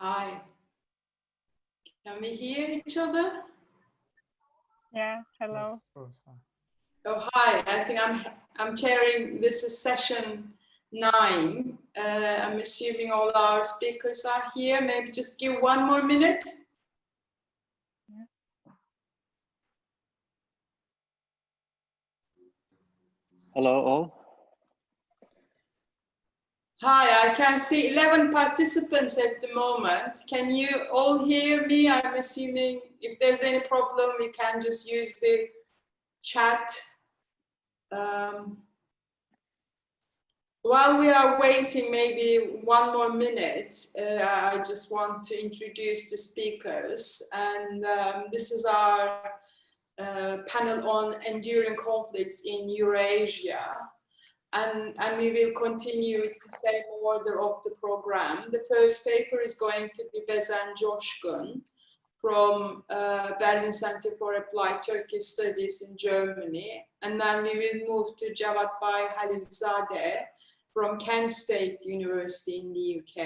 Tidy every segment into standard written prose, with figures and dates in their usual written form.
Hi. Can we hear each other? Yeah, hello. Oh, hi. I think I'm chairing. This is session 9. I'm assuming all our speakers are here. Maybe just give 1 more minute. Hello all. Hi, I can see 11 participants at the moment. Can you all hear me? I'm assuming if there's any problem, we can just use the chat. While we are waiting maybe one more minute, I just want to introduce the speakers. And this is our panel on enduring conflicts in Eurasia. And we will continue with the same order of the program. The first paper is going to be Bezen Coskun from Berlin Center for Applied Turkish Studies in Germany. And then we will move to Javadbay Khalilzade from Kent State University in the UK.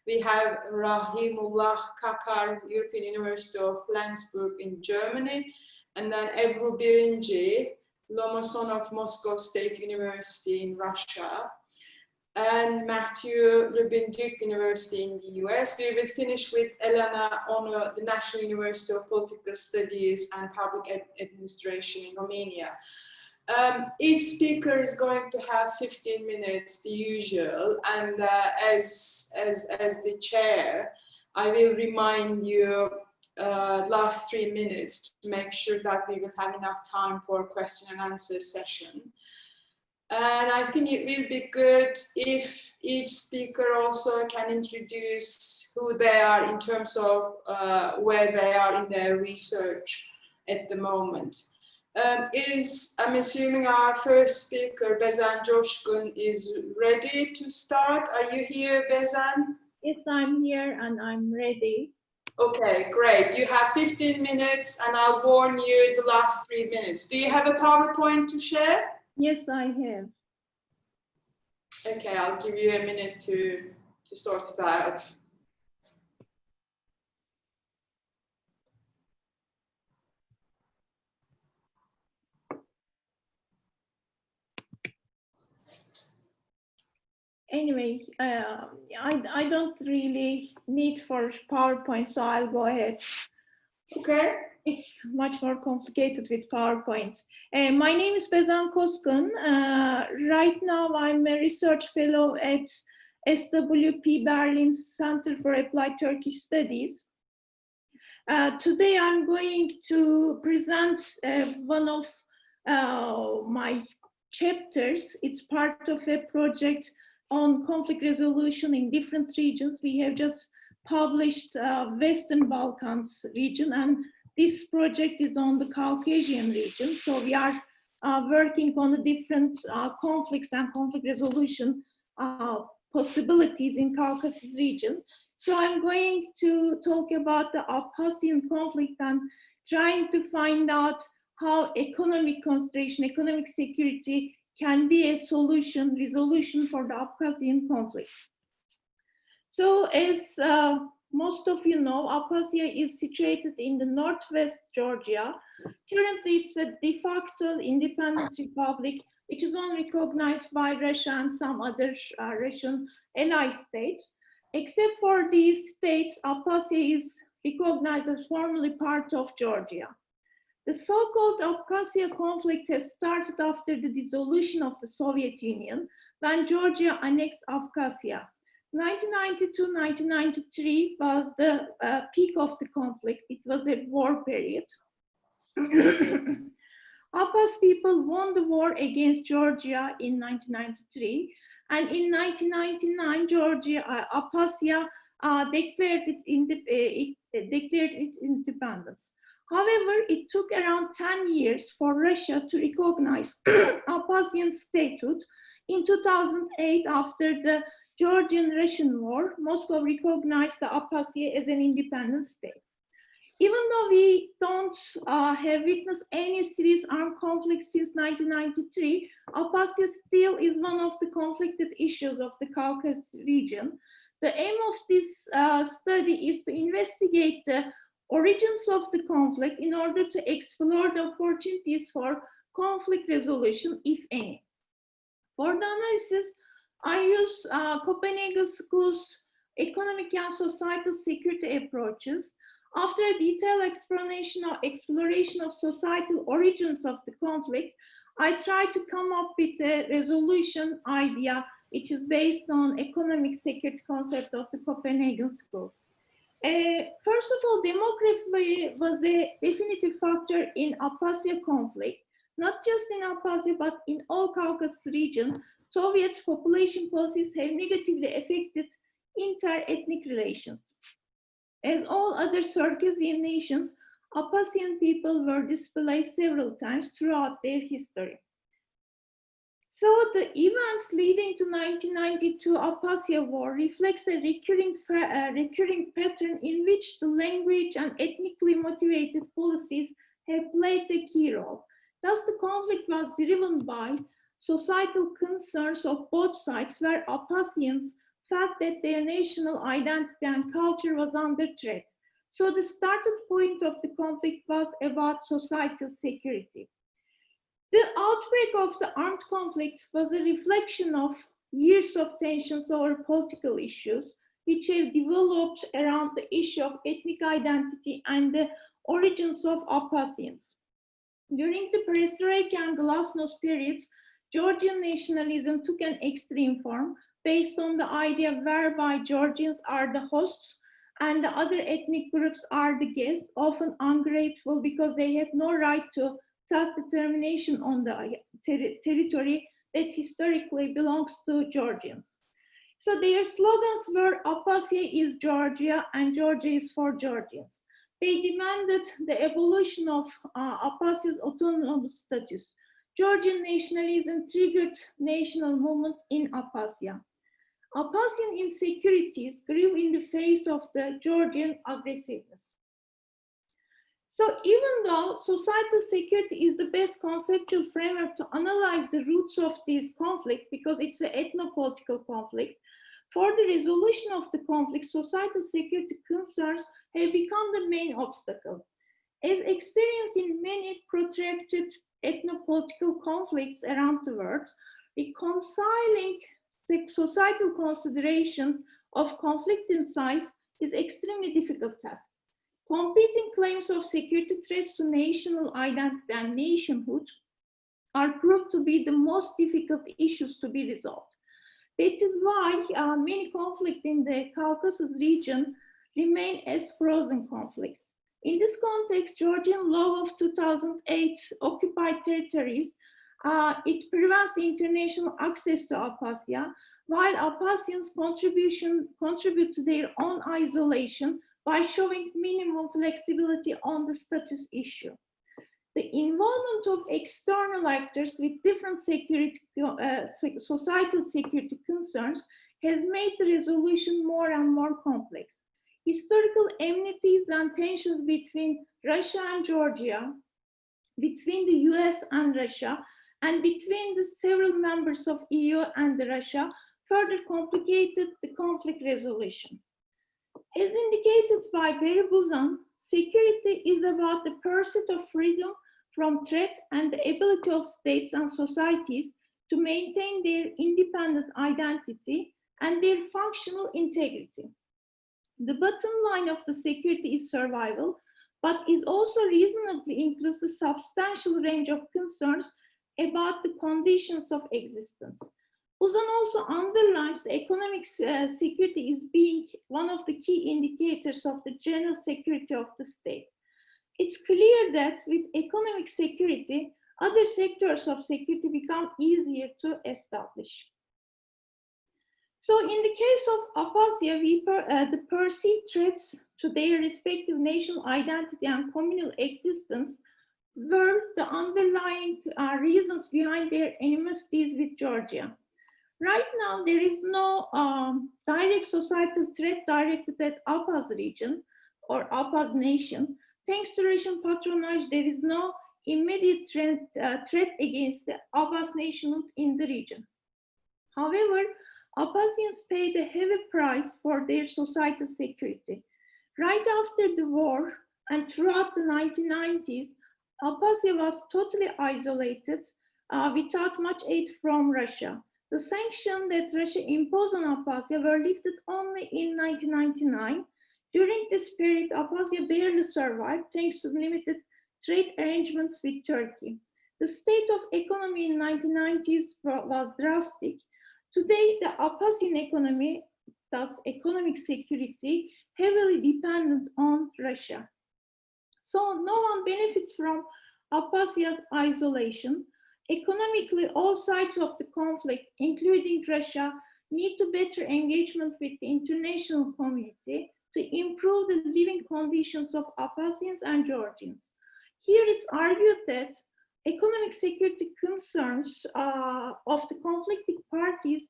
We have Rahimullah Kakar, European University of Flensburg in Germany. And then Ebru Birinci, Lomonosov Moscow State University in Russia, and Matthew Lubin Duke University in the US. We will finish with Elena Onu, the National University of Political Studies and Public Administration in Romania. Each speaker is going to have 15 minutes, the usual, and as the chair, I will remind you last 3 minutes to make sure that we will have enough time for a question and answer session. And I think it will be good if each speaker also can introduce who they are in terms of where they are in their research at the moment. I'm assuming our first speaker, Bezen Coskun, is ready to start. Are you here, Bezen? Yes, I'm here and I'm ready. Okay, great. You have 15 minutes and I'll warn you the last 3 minutes. Do you have a PowerPoint to share? Yes, I have. Okay, I'll give you a minute to sort it out. Anyway, I don't really need for PowerPoint, so I'll go ahead. Okay. It's much more complicated with PowerPoint. My name is Bezen Coskun. Right now, I'm a research fellow at SWP Berlin Center for Applied Turkish Studies. Today, I'm going to present one of my chapters. It's part of a project on conflict resolution in different regions. We have just published Western Balkans region, and this project is on the Caucasian region. So we are working on the different conflicts and conflict resolution possibilities in Caucasus region. So I'm going to talk about the Abkhazian conflict and trying to find out how economic concentration, economic security can be a resolution for the Abkhazian conflict. So as most of you know, Abkhazia is situated in the northwest Georgia. Currently, it's a de facto independent republic, which is only recognized by Russia and some other Russian ally states. Except for these states, Abkhazia is recognized as formally part of Georgia. The so-called Abkhazia conflict has started after the dissolution of the Soviet Union, when Georgia annexed Abkhazia. 1992-1993 was the peak of the conflict. It was a war period. Abkhaz people won the war against Georgia in 1993, and in 1999, Abkhazia declared its independence. However, it took around 10 years for Russia to recognize Abkhazian statehood. In 2008, after the Georgian-Russian War, Moscow recognized the Abkhazia as an independent state. Even though we don't have witnessed any serious armed conflict since 1993, Abkhazia still is one of the conflicted issues of the Caucasus region. The aim of this study is to investigate the origins of the conflict in order to explore the opportunities for conflict resolution, if any. For the analysis, I use Copenhagen School's economic and societal security approaches. After a detailed exploration of societal origins of the conflict, I tried to come up with a resolution idea which is based on economic security concept of the Copenhagen School. First of all, demography was a definitive factor in Abkhazia conflict, not just in Abkhazia, but in all Caucasus region. Soviets' population policies have negatively affected inter-ethnic relations. As all other Circassian nations, Abkhazian people were displaced several times throughout their history. So the events leading to 1992 Abkhazia War reflects a recurring pattern in which the language and ethnically motivated policies have played a key role. Thus, the conflict was driven by societal concerns of both sides, where Abkhazians felt that their national identity and culture was under threat. So the starting point of the conflict was about societal security. The outbreak of the armed conflict was a reflection of years of tensions over political issues, which have developed around the issue of ethnic identity and the origins of Abkhazians. During the Perestroika and Glasnost periods, Georgian nationalism took an extreme form based on the idea whereby Georgians are the hosts and the other ethnic groups are the guests, often ungrateful because they had no right to self-determination on the territory that historically belongs to Georgians. So their slogans were Abkhazia is Georgia and Georgia is for Georgians. They demanded the abolition of Abkhazia's autonomous status. Georgian nationalism triggered national movements in Abkhazia. Abkhazian insecurities grew in the face of the Georgian aggressiveness. So even though societal security is the best conceptual framework to analyze the roots of this conflict, because it's an ethno-political conflict, for the resolution of the conflict, societal security concerns have become the main obstacle. As experienced in many protracted ethno-political conflicts around the world, reconciling societal consideration of conflicting sides is extremely difficult task. Competing claims of security threats to national identity and nationhood are proved to be the most difficult issues to be resolved. That is why many conflicts in the Caucasus region remain as frozen conflicts. In this context, Georgian law of 2008 occupied territories, it prevents the international access to Abkhazia, while Abkhazians contribute to their own isolation by showing minimum flexibility on the status issue. The involvement of external actors with different societal security concerns has made the resolution more and more complex. Historical enmities and tensions between Russia and Georgia, between the US and Russia, and between the several members of EU and Russia further complicated the conflict resolution. As indicated by Bezen, security is about the pursuit of freedom from threat and the ability of states and societies to maintain their independent identity and their functional integrity. The bottom line of the security is survival, but it also reasonably includes a substantial range of concerns about the conditions of existence. Uzan also underlines the economic security is being one of the key indicators of the general security of the state. It's clear that with economic security, other sectors of security become easier to establish. So in the case of Abkhazia, the perceived threats to their respective national identity and communal existence were the underlying reasons behind their enmities with Georgia. Right now, there is no direct societal threat directed at Abkhaz region or Abkhaz nation. Thanks to Russian patronage, there is no immediate threat against the Abkhaz nationhood in the region. However, Abkhazians paid a heavy price for their societal security. Right after the war and throughout the 1990s, Abkhazia was totally isolated without much aid from Russia. The sanctions that Russia imposed on Abkhazia were lifted only in 1999. During this period, Abkhazia barely survived thanks to limited trade arrangements with Turkey. The state of economy in 1990s was drastic. Today, the Abkhazian economy, thus economic security, heavily dependent on Russia. So no one benefits from Abkhazia's isolation. Economically, all sides of the conflict, including Russia, need to better engagement with the international community to improve the living conditions of Abkhazians and Georgians. Here it's argued that economic security concerns of the conflicting parties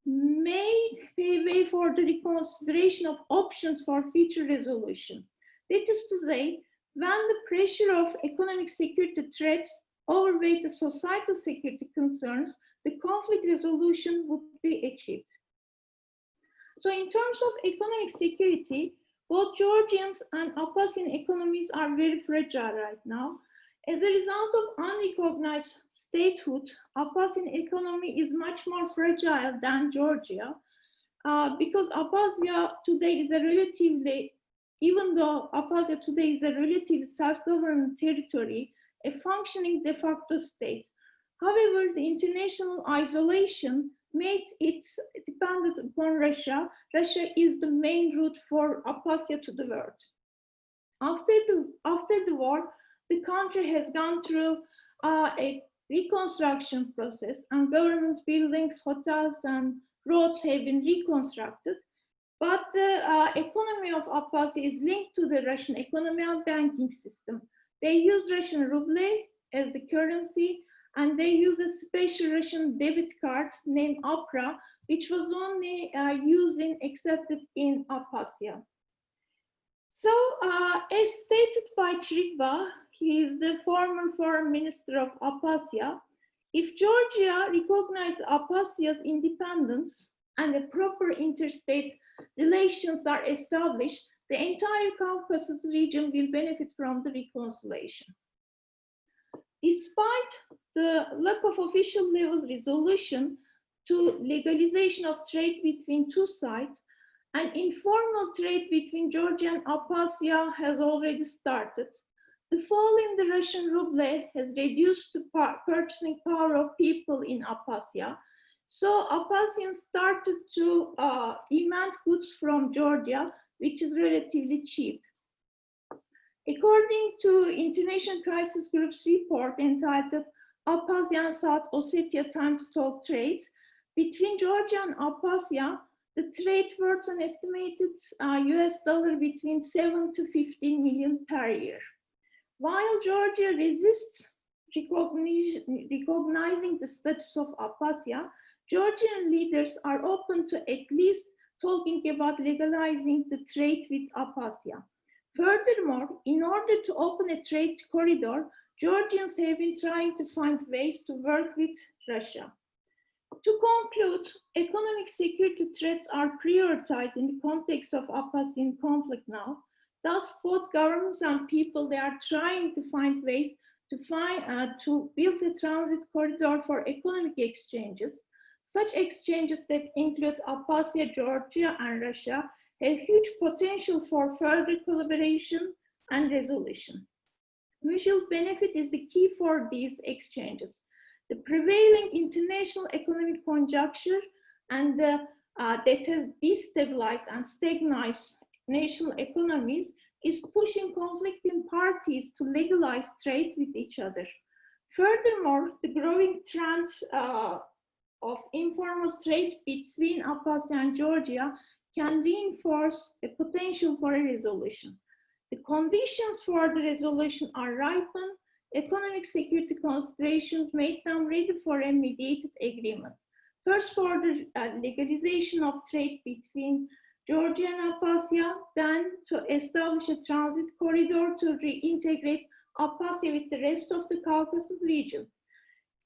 may pave way for the reconsideration of options for future resolution. That is to say, when the pressure of economic security threats overweight the societal security concerns, the conflict resolution would be achieved. So in terms of economic security, both Georgians and Abkhazian economies are very fragile right now. As a result of unrecognized statehood, Abkhazian economy is much more fragile than Georgia because Abkhazia today is a relatively, even though Abkhazia today is a relatively self-governed territory, a functioning de facto state. However, the international isolation made it dependent upon Russia. Russia is the main route for Abkhazia to the world. After the war, the country has gone through a reconstruction process, and government buildings, hotels, and roads have been reconstructed. But the economy of Abkhazia is linked to the Russian economy and banking system. They use Russian ruble as the currency, and they use a special Russian debit card named APRA, which was only used and accepted in Abkhazia. So, as stated by Trigva, he is the former foreign minister of Abkhazia, if Georgia recognizes Abkhazia's independence and the proper interstate relations are established, the entire Caucasus region will benefit from the reconciliation. Despite the lack of official level resolution to legalization of trade between two sides, an informal trade between Georgia and Abkhazia has already started. The fall in the Russian ruble has reduced the purchasing power of people in Abkhazia. So Abkhazians started to demand goods from Georgia, which is relatively cheap. According to International Crisis Group's report entitled Abkhazia and South-Ossetia Time to Talk Trade, between Georgia and Abkhazia, the trade worth an estimated $, between 7 to 15 million per year. While Georgia resists recognizing the status of Abkhazia, Georgian leaders are open to at least talking about legalizing the trade with Abkhazia. Furthermore, in order to open a trade corridor, Georgians have been trying to find ways to work with Russia. To conclude, economic security threats are prioritized in the context of Abkhazian conflict now. Thus, both governments and people, they are trying to find ways to build a transit corridor for economic exchanges. Such exchanges that include Abkhazia, Georgia, and Russia have huge potential for further collaboration and resolution. Mutual benefit is the key for these exchanges. The prevailing international economic conjuncture and that has destabilized and stabilized national economies is pushing conflicting parties to legalize trade with each other. Furthermore, the growing trend of informal trade between Abkhazia and Georgia can reinforce the potential for a resolution. The conditions for the resolution are ripened. Economic security considerations make them ready for a mediated agreement. First, for the legalization of trade between Georgia and Abkhazia, then to establish a transit corridor to reintegrate Abkhazia with the rest of the Caucasus region.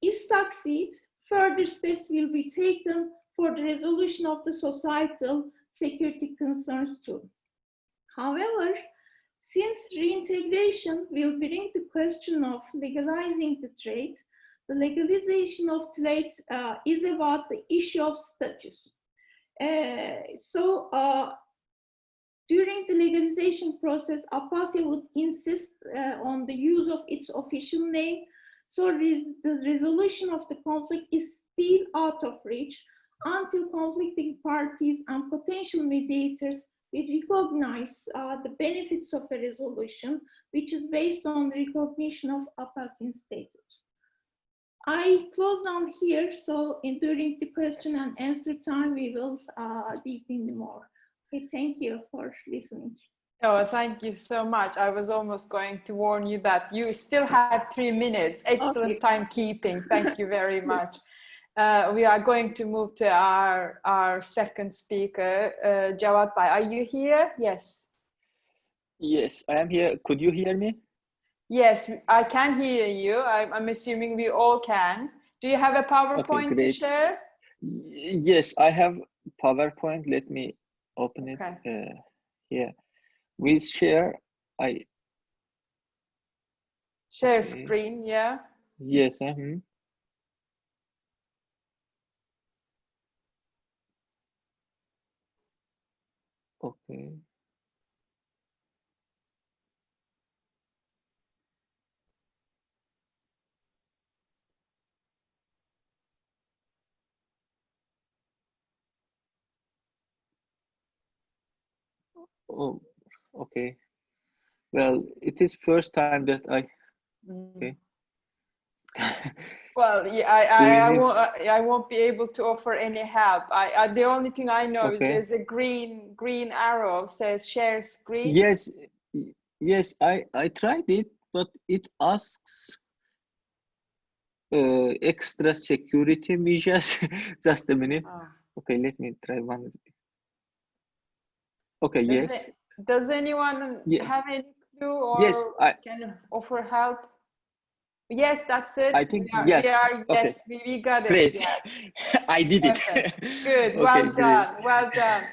If succeed, further steps will be taken for the resolution of the societal security concerns too. However, since reintegration will bring the question of legalizing the trade, the legalization of trade is about the issue of status. During the legalization process, Abkhazia would insist on the use of its official name. So the resolution of the conflict is still out of reach until conflicting parties and potential mediators will recognize the benefits of a resolution, which is based on recognition of Abkhazia status. I close down here, so during the question and answer time, we will deep in more. Okay, thank you for listening. Oh, thank you so much. I was almost going to warn you that you still had 3 minutes. Excellent timekeeping. Thank you very much. We are going to move to our second speaker, Javadbay. Are you here? Yes. Yes, I am here. Could you hear me? Yes, I can hear you. I'm assuming we all can. Do you have a PowerPoint to share? Yes, I have PowerPoint. Let me open it here. With share, share screen, yeah. Yes. Okay. Oh, okay. Well, it is first time that okay. Well, yeah, I won't be able to offer any help. The only thing I know is there's a green arrow says share screen. Yes, I tried it, but it asks extra security measures. Just a minute. Okay, let me try one. Okay, Does anyone have any clue or can offer help? Yes, that's it. I think yes. We got it. Great. Yeah. I did it. Good. Well done. Well done.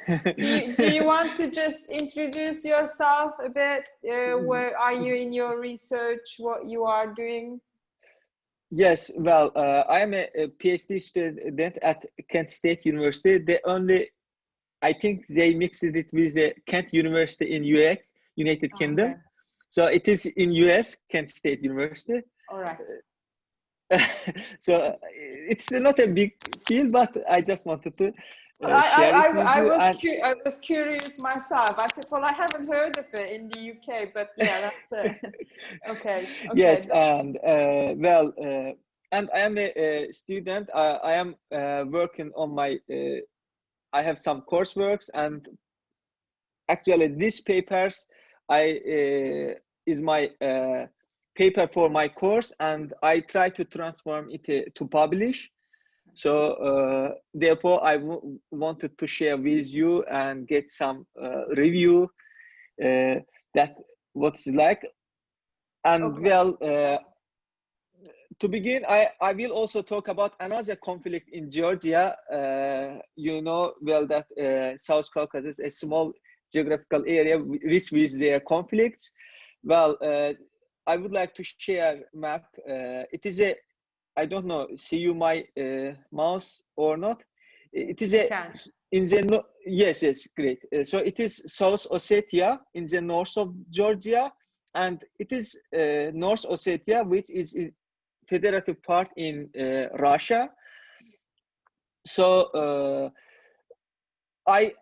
Do you want to just introduce yourself a bit? Where are you in your research? What you are doing? Yes. Well, I am a PhD student at Kent State University. I think they mixed it with Kent University in United Kingdom. Okay. So it is in US, Kent State University. All right. So it's not a big field, but I just wanted to share it with you. I was curious myself. I said, well, I haven't heard of it in the UK, but yeah, that's okay. Yes, and and I am a student. I am working on my. I have some courseworks, and actually, these papers is my paper for my course, and I try to transform it to publish. So therefore, I wanted to share with you and get some review that what's like. And to begin, I will also talk about another conflict in Georgia. You know well that South Caucasus is a small geographical area rich with their conflicts. Well, I would like to share map. It is a, I don't know, see you my mouse or not? It is in the yes, great. So it is South-Ossetia in the north of Georgia, and it is North Ossetia, which is a federative part in Russia. So my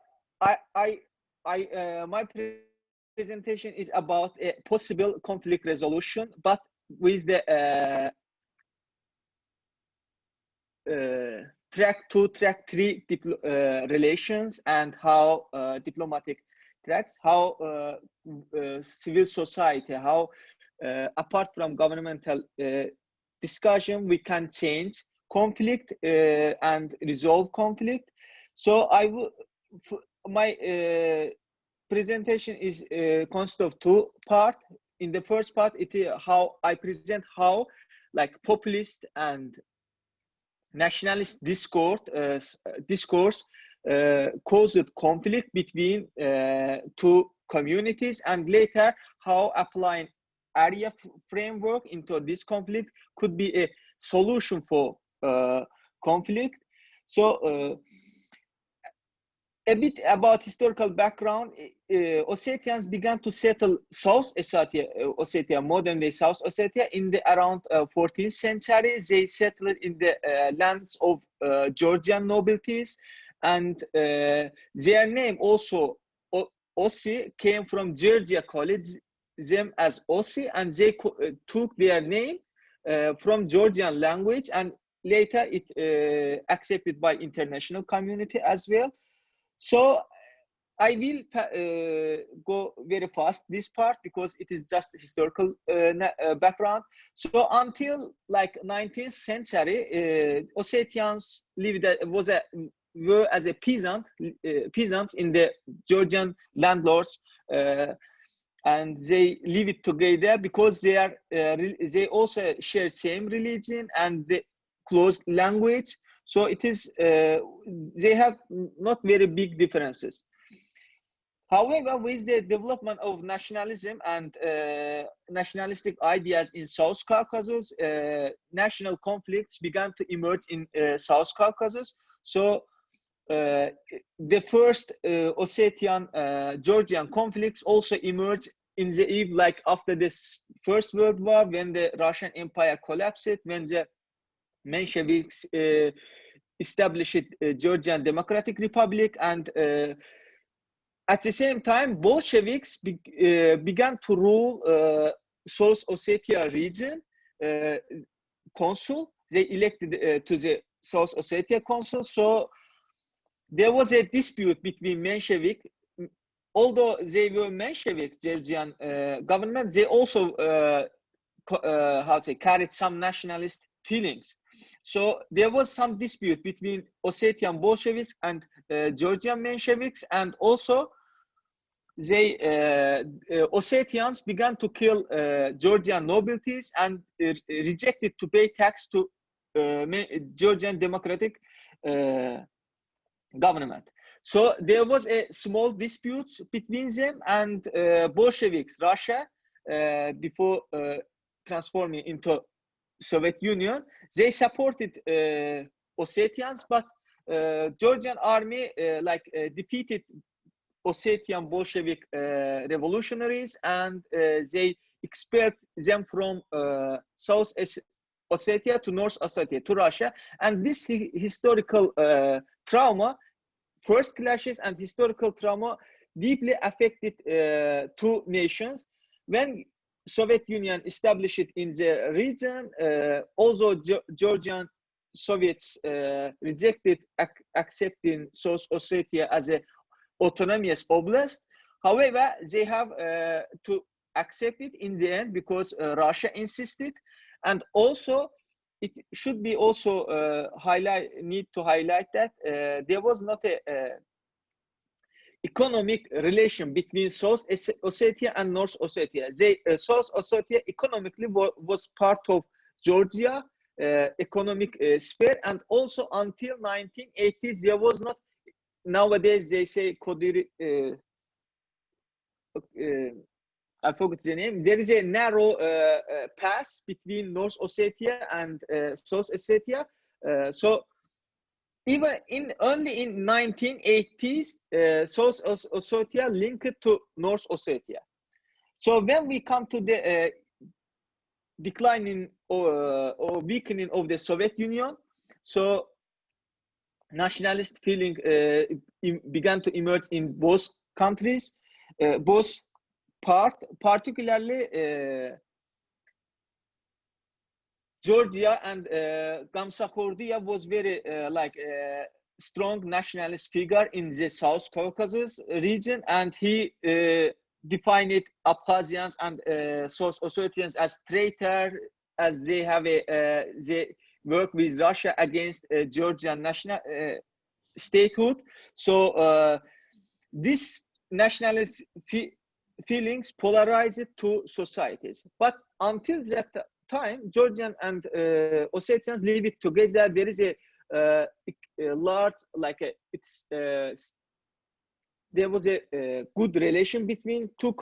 presentation is about a possible conflict resolution, but with the track 2, track 3 relations, and how diplomatic tracks, how civil society, how apart from governmental discussion, we can change conflict and resolve conflict. So my presentation is consists of 2 parts. In the first part, it is how I present how like populist and nationalist discourse caused conflict between 2 communities, and later how applying ARIA framework into this conflict could be a solution for conflict. So a bit about historical background. Ossetians began to settle South-Ossetia, modern-day South-Ossetia, in the around 14th century. They settled in the lands of Georgian nobilities, and their name also, Ossi, came from Georgia, called them as Ossi, and they took their name from Georgian language, and later it accepted by international community as well. So I will go very fast this part because it is just historical background. So until like 19th century, Ossetians were as a peasants in the Georgian landlords, and they live it together because they also share same religion and the close language. So it is they have not very big differences. However, with the development of nationalism and nationalistic ideas in South Caucasus, national conflicts began to emerge in South Caucasus. So the first Ossetian-Georgian conflicts also emerged in the eve, like after this First World War, when the Russian Empire collapsed, when the Mensheviks established Georgian Democratic Republic, and at the same time, Bolsheviks began to rule South Ossetia region consul. They elected to the South Ossetia consul. So there was a dispute between Menshevik. Although they were Menshevik Georgian government, they also carried some nationalist feelings. So there was some dispute between Ossetian Bolsheviks and Georgian Mensheviks, and also they Ossetians began to kill Georgian nobilities and rejected to pay tax to Georgian Democratic government. So there was a small dispute between them and Bolsheviks, Russia, before transforming into Soviet Union. They supported Ossetians, but Georgian army defeated Ossetian Bolshevik revolutionaries, and they expelled them from South Ossetia to North Ossetia, to Russia. And this historical trauma, first clashes and historical trauma, deeply affected two nations. When Soviet Union established in the region, although Georgian Soviets rejected accepting South Ossetia as an autonomous oblast. However, they have to accept it in the end because Russia insisted. And also, it should be also need to highlight that there was not a economic relation between South Ossetia and North Ossetia. South Ossetia economically was part of Georgia economic sphere, and also until 1980s there was not. Nowadays they say I forgot the name. There is a narrow pass between North Ossetia and South Ossetia. So even only in 1980s, South Ossetia linked to North Ossetia. So when we come to the declining or weakening of the Soviet Union, so nationalist feeling began to emerge in both countries, particularly Georgia, and Gamsakhurdia was very strong nationalist figure in the South Caucasus region, and he defined Abkhazians and South Ossetians as traitors, as they have they work with Russia against Georgian national statehood. So this nationalist feelings polarized two societies. But until that time, Georgian and Ossetians live it together. There is a large, there was a good relation between two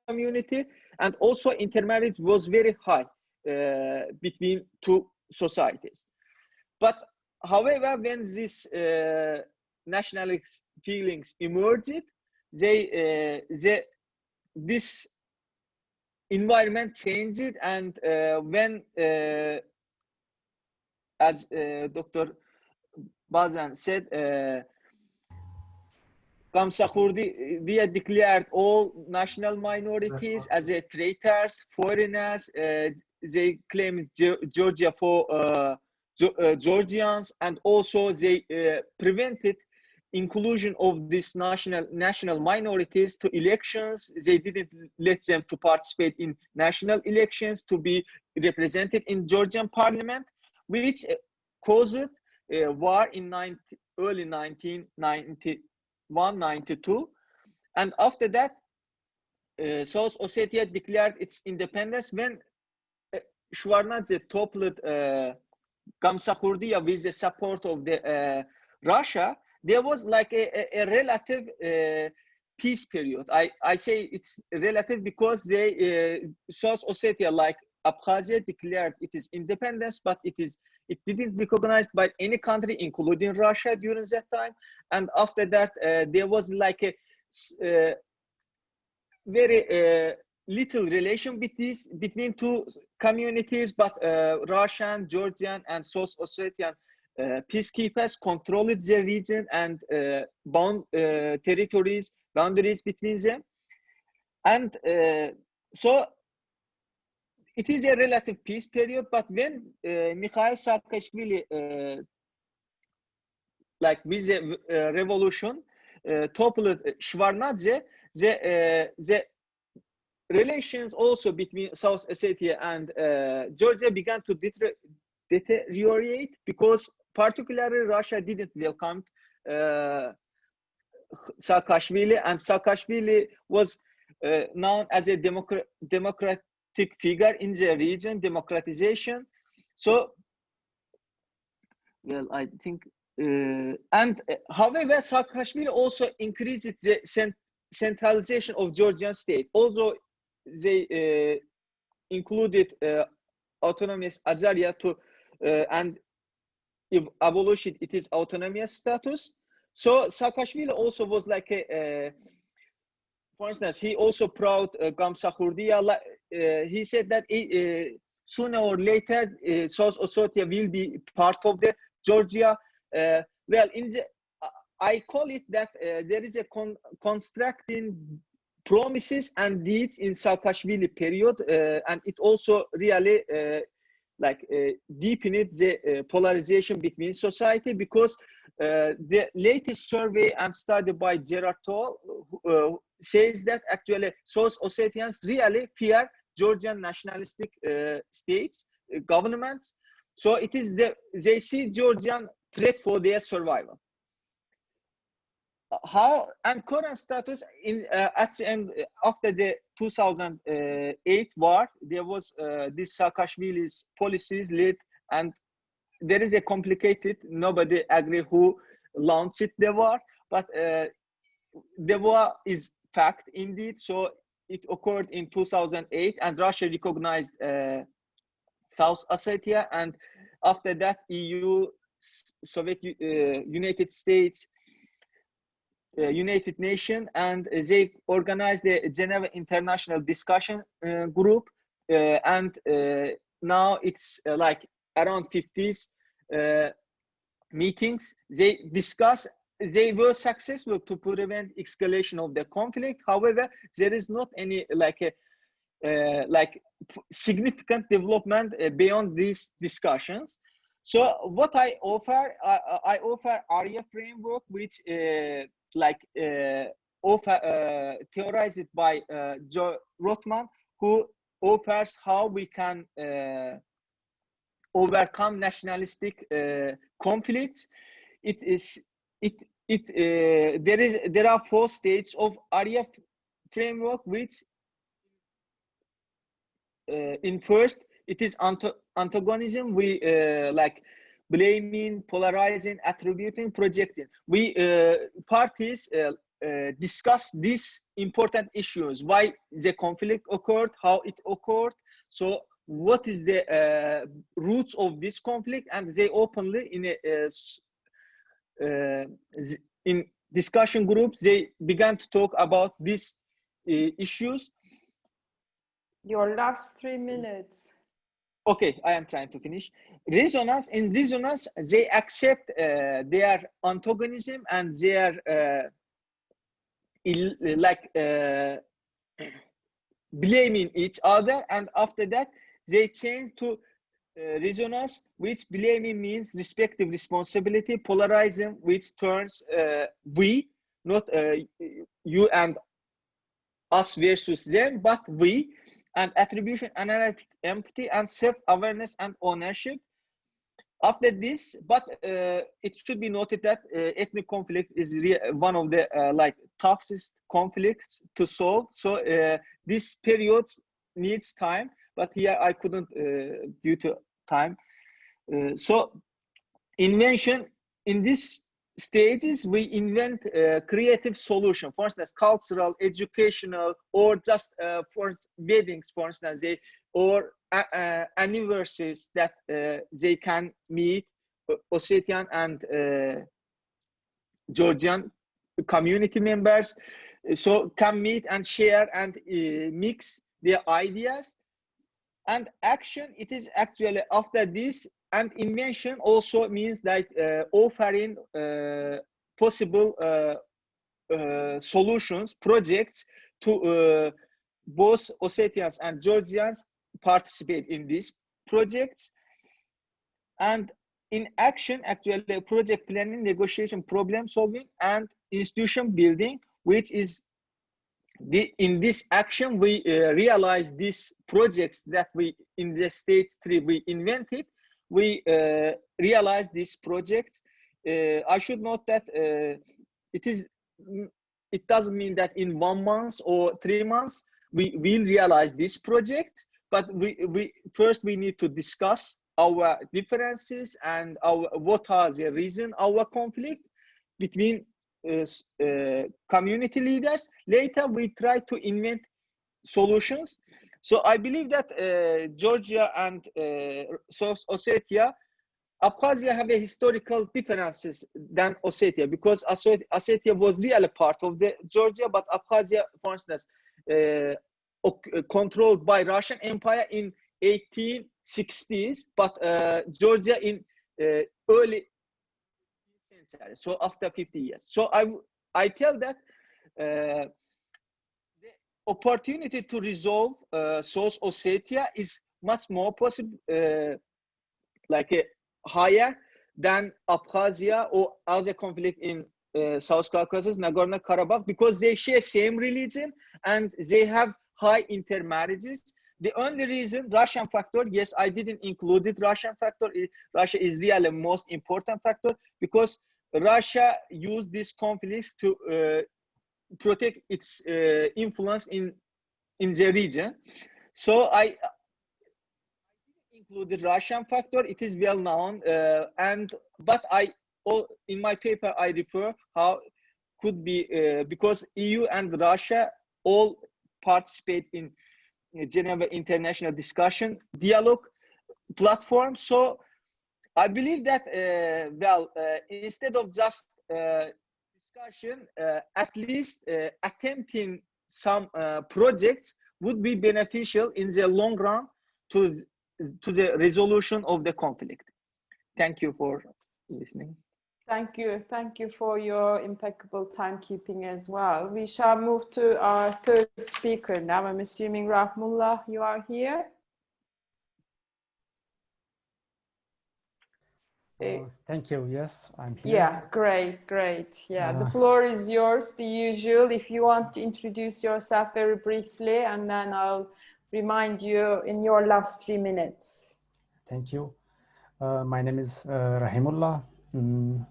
communities, and also intermarriage was very high between two societies. But however, when this nationalist feelings emerged, this environment changed, and when, as Dr. Bezen said, Gamsahurdia declared all national minorities as traitors, foreigners. They claimed Georgia for Georgians, and also they prevented inclusion of these national minorities to elections. They didn't let them to participate in national elections to be represented in Georgian parliament, which caused a war in early 1991-92. And after that, South Ossetia declared its independence when Shevardnadze toppled Gamsahurdia with the support of the Russia. There was like a relative peace period. I say it's relative because they South Ossetia, like Abkhazia, declared its independence, but it didn't recognized by any country, including Russia, during that time. And after that, there was like a very little relation between two communities, but Russian, Georgian, and South Ossetian peacekeepers controlled the region and boundaries between them. And so it is a relative peace period. But when Mikhail Saakashvili, like with the revolution, toppled Shevardnadze, the relations also between South Ossetia and Georgia began to deteriorate, because particularly Russia didn't welcome Saakashvili, and Saakashvili was known as a democratic figure in the region, democratization. So, well, I think, however, Saakashvili also increased the centralization of Georgian state. Although they included autonomous Azaria to and abolished its autonomous status. So Saakashvili also was like for instance, he also proud Gamsahurdia. He said that sooner or later South Ossetia will be part of the Georgia. Well, in the I call it that there is a constructing promises and deeds in Saakashvili period, and it also really deepened the polarization between society, because the latest survey and study by Gerard Toll says that actually South Ossetians really fear Georgian nationalistic states, governments. So it is they see Georgian threat for their survival. How and current status in at the end after the 2008 war, there was this Saakashvili's policies led, and there is a complicated, nobody agree who launched the war, but the war is fact indeed. So it occurred in 2008, and Russia recognized South Ossetia, and after that EU, Soviet United States, United Nations, and they organized the Geneva International Discussion Group, and now it's like around 50 meetings. They discuss. They were successful to prevent escalation of the conflict. However, there is not any significant development beyond these discussions. So what I offer, I offer ARIA framework, which theorized by Joe Rothman, who offers how we can overcome nationalistic conflicts. There are 4 stages of ARIA framework, which in first it is antagonism. We blaming, polarizing, attributing, projecting. We parties discuss these important issues: why the conflict occurred, how it occurred, so what is the roots of this conflict, and they openly in in discussion groups, they began to talk about these issues. Your last 3 minutes. Okay, I am trying to finish. Resonance, in resonance, they accept their antagonism and their blaming each other, and after that they change to resonance, which blaming means respective responsibility, polarizing, which turns we, not you and us versus them, but we, and attribution, analytic, empathy, and self-awareness and ownership. After this, but it should be noted that ethnic conflict is one of the toughest conflicts to solve. So this period needs time, but here I couldn't due to time. So invention, in these stages, we invent creative solution. For instance, cultural, educational, or just for weddings, for instance, or anniversaries that they can meet Ossetian and Georgian community members, so can meet and share and mix their ideas. And action, it is actually after this, and invention also means that offering possible solutions, projects to both Ossetians and Georgians participate in these projects. And in action, actually, project planning, negotiation, problem solving, and institution building, which is in this action, we realize these projects that we, in the stage 3, we invented, we realize these projects. I should note that it doesn't mean that in 1 month or 3 months, we will realize this project, but first we need to discuss our differences and what are the reason our conflict between community leaders. Later we try to invent solutions. So I believe that Georgia and South Ossetia, Abkhazia have a historical differences than Ossetia, because Ossetia was really part of the Georgia, but Abkhazia, for instance, controlled by Russian Empire in 1860s, but Georgia in early century, so after 50 years. So I tell that the opportunity to resolve South Ossetia is much more possible, higher than Abkhazia or other conflict in South Caucasus, Nagorno-Karabakh, because they share same religion and they have high intermarriages. The only reason, Russian factor, yes, I didn't include it, Russian factor, Russia is really the most important factor, because Russia used these conflicts to protect its influence in the region. So I included Russian factor, it is well known, but in my paper I refer how could be, because EU and Russia all participate in Geneva International Discussion Dialogue platform. So I believe that, instead of just discussion, at least attempting some projects would be beneficial in the long run to the resolution of the conflict. Thank you for listening. Thank you for your impeccable timekeeping as well. We shall move to our third speaker now. I'm assuming Rahimullah, you are here. Thank you. Yes, I'm here. Yeah, great. Yeah, the floor is yours, the usual. If you want to introduce yourself very briefly, and then I'll remind you in your last 3 minutes. Thank you. My name is Rahimullah.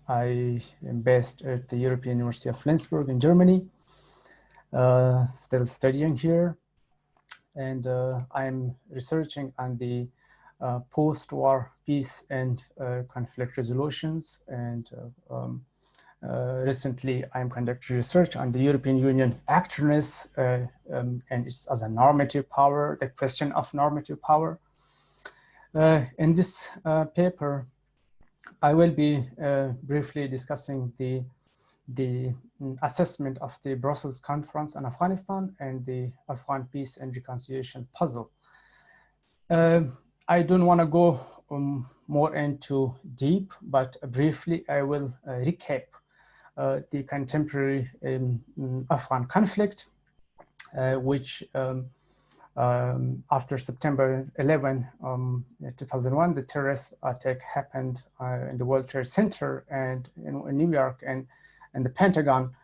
I am based at the European University of Flensburg in Germany, still studying here. And I'm researching on the post-war peace and conflict resolutions. And recently I'm conducting research on the European Union activeness and it's as a normative power, the question of normative power. In this paper, I will be briefly discussing the the assessment of the Brussels Conference on Afghanistan and the Afghan Peace and Reconciliation Puzzle. I don't want to go more into deep, but briefly I will recap the contemporary Afghan conflict, which after September 11, 2001, the terrorist attack happened in the World Trade Center and in New York and the Pentagon,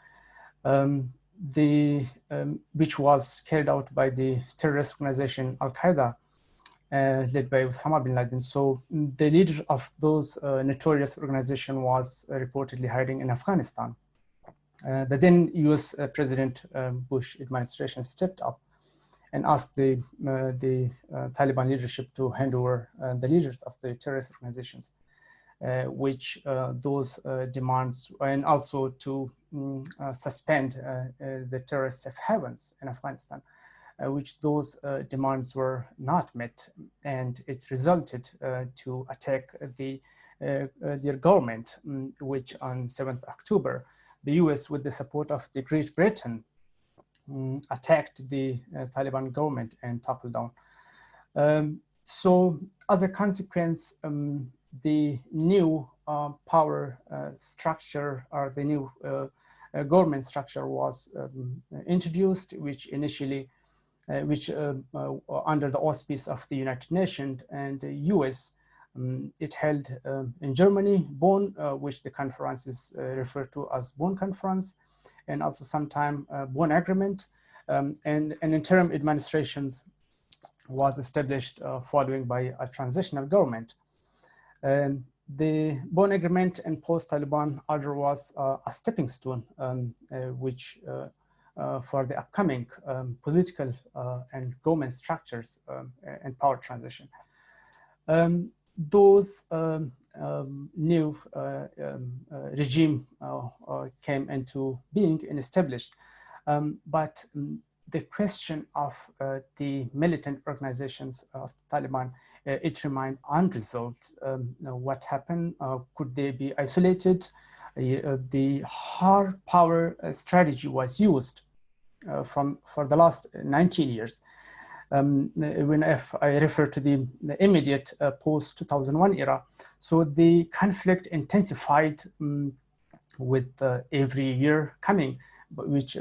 which was carried out by the terrorist organization Al-Qaeda, led by Osama bin Laden. So the leader of those notorious organization was reportedly hiding in Afghanistan. The then US President Bush administration stepped up and asked the Taliban leadership to hand over the leaders of the terrorist organizations, which those demands, and also to suspend the terrorist safe havens in Afghanistan, which those demands were not met, and it resulted to attack their government, which on 7th October, the US, with the support of the Great Britain, attacked the Taliban government and toppled down. So as a consequence, the new power structure, or the new government structure was introduced, which initially, under the auspice of the United Nations and the US, it held in Germany, Bonn, which the conference is referred to as Bonn Conference, and also sometime Bonn Agreement, and an interim administrations was established following by a transitional government. The Bonn Agreement and post-Taliban order was a stepping stone, which for the upcoming political and government structures and power transition. Those new regime came into being and established, but the question of the militant organizations of the Taliban, it remained unresolved. What happened? Could they be isolated? The hard power strategy was used for the last 19 years. If I refer to the immediate post-2001 era, so the conflict intensified with every year coming, which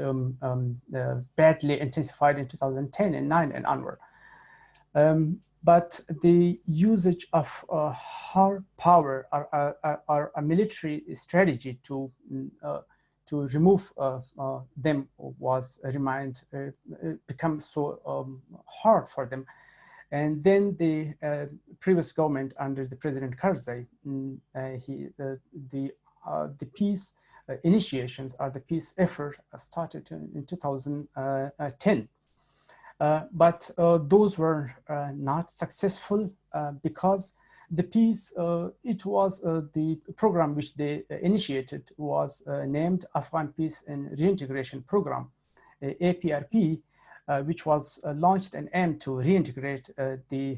badly intensified in 2010 and 9 and onward. But the usage of hard power or a military strategy to remove them was become so hard for them. And then the previous government under the President Karzai, the peace initiations or the peace effort started in 2010. But those were not successful because the peace, it was the program which they initiated was named Afghan Peace and Reintegration Program, APRP, which was launched and aimed to reintegrate the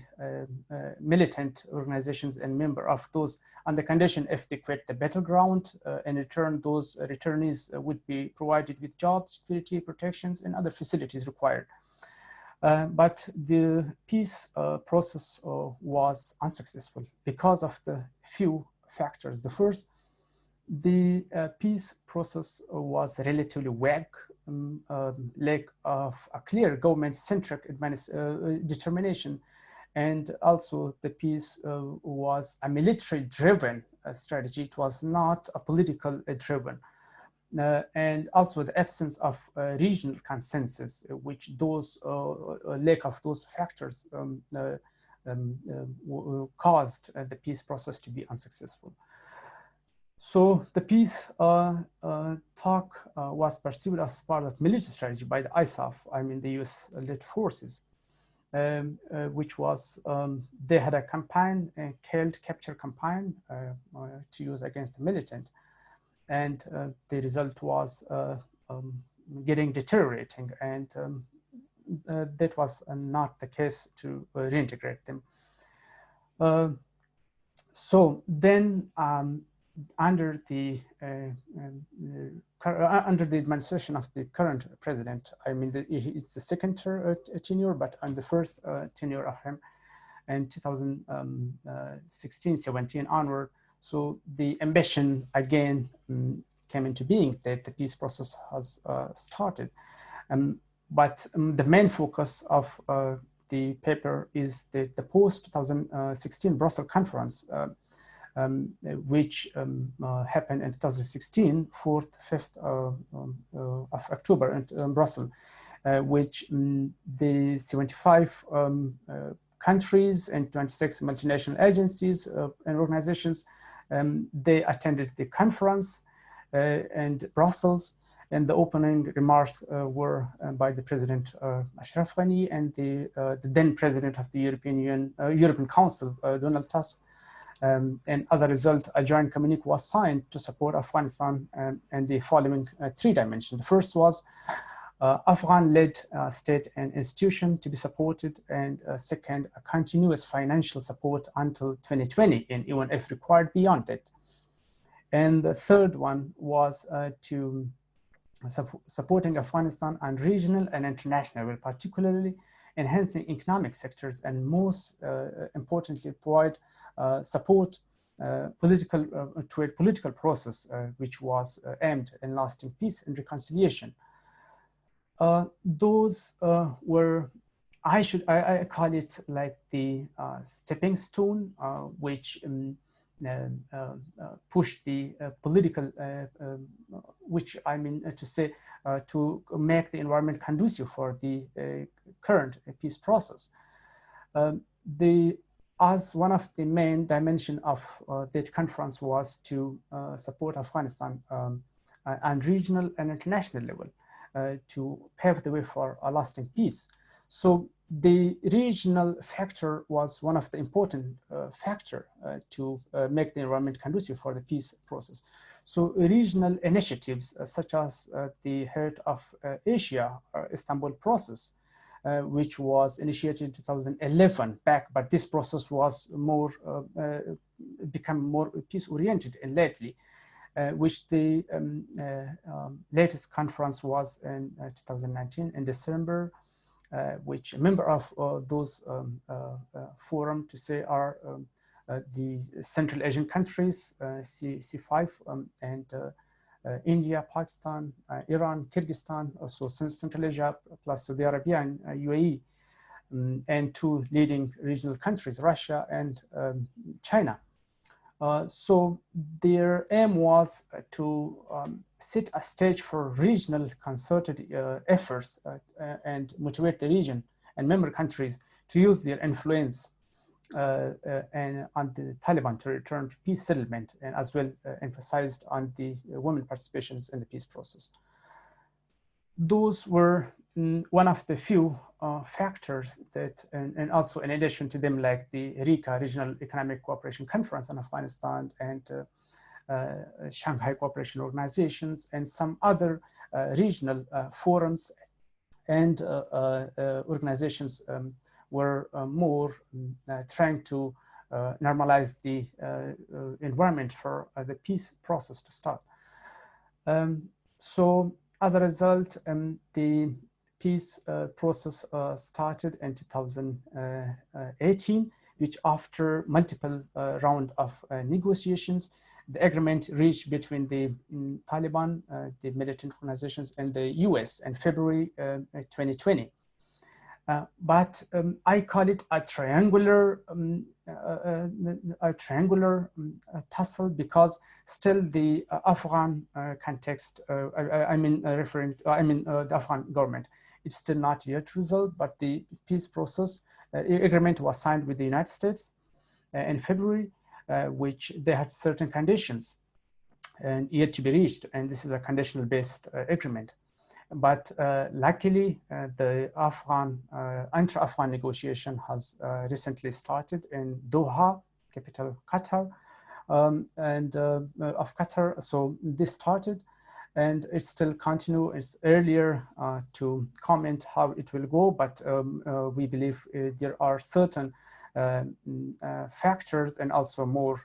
militant organizations and member of those on the condition if they quit the battleground. In return, those returnees would be provided with jobs, security, protections, and other facilities required. But the peace process was unsuccessful because of the few factors. The first, the peace process was relatively vague, lack of a clear government-centric determination, and also the peace was a military-driven strategy. It was not a political-driven. And also the absence of regional consensus, which those lack of those factors caused the peace process to be unsuccessful. So the peace talk was perceived as part of military strategy by the ISAF, I mean the US-led forces, which was, they had a campaign, a killed capture campaign to use against the militant. And the result was getting deteriorating, and that was not the case to reintegrate them. So then under the administration of the current president, I mean, it's the second tenure, but on the first tenure of him in 2016-17 onward. So the ambition again came into being that the peace process has started. But the main focus of the paper is the post-2016 Brussels conference, which happened in 2016, 4th, 5th of October in Brussels, which the 75 countries and 26 multinational agencies and organizations, they attended the conference in Brussels, and the opening remarks were by the President Ashraf Ghani and the then President of the European Council, Donald Tusk. And as a result, a joint communique was signed to support Afghanistan and the following three dimensions. The first was Afghan-led state and institution to be supported, and second, a continuous financial support until 2020, and even if required beyond that. And the third one was supporting Afghanistan on regional and international level, particularly enhancing economic sectors, and most importantly, provide support to a political process which was aimed in lasting peace and reconciliation. Those were, I call it like the stepping stone, which push the political, which I mean to say, to make the environment conducive for the current peace process. As one of the main dimensions of that conference was to support Afghanistan on regional and international level to pave the way for a lasting peace. So the regional factor was one of the important factor to make the environment conducive for the peace process. So regional initiatives such as the Heart of Asia Istanbul process, which was initiated in 2011 back, but this process was more, become more peace-oriented and lately, which the latest conference was in 2019 in December, which a member of those forum to say are the Central Asian countries, C5, and India, Pakistan, Iran, Kyrgyzstan, also Central Asia, plus Saudi Arabia and UAE, and two leading regional countries, Russia and China. So their aim was to set a stage for regional concerted efforts and motivate the region and member countries to use their influence and on the Taliban to return to peace settlement, and as well emphasized on the women participations in the peace process. Those were one of the few factors that, and also in addition to them, like the RICA, Regional Economic Cooperation Conference on Afghanistan, and Shanghai Cooperation Organizations, and some other regional forums and organizations were more trying to normalize the environment for the peace process to start. So as a result, the peace process started in 2018, which after multiple round of negotiations, the agreement reached between the Taliban, the militant organizations, and the US in February 2020. But I call it a triangular tussle, because still the Afghan context, the Afghan government, it's still not yet resolved, but the peace process agreement was signed with the United States in February, which they had certain conditions and yet to be reached, and this is a conditional based agreement. But luckily, the intra-Afghan negotiation has recently started in Doha, capital Qatar, of Qatar. So this started, and it's still continue. It's earlier to comment how it will go, but we believe there are certain factors and also more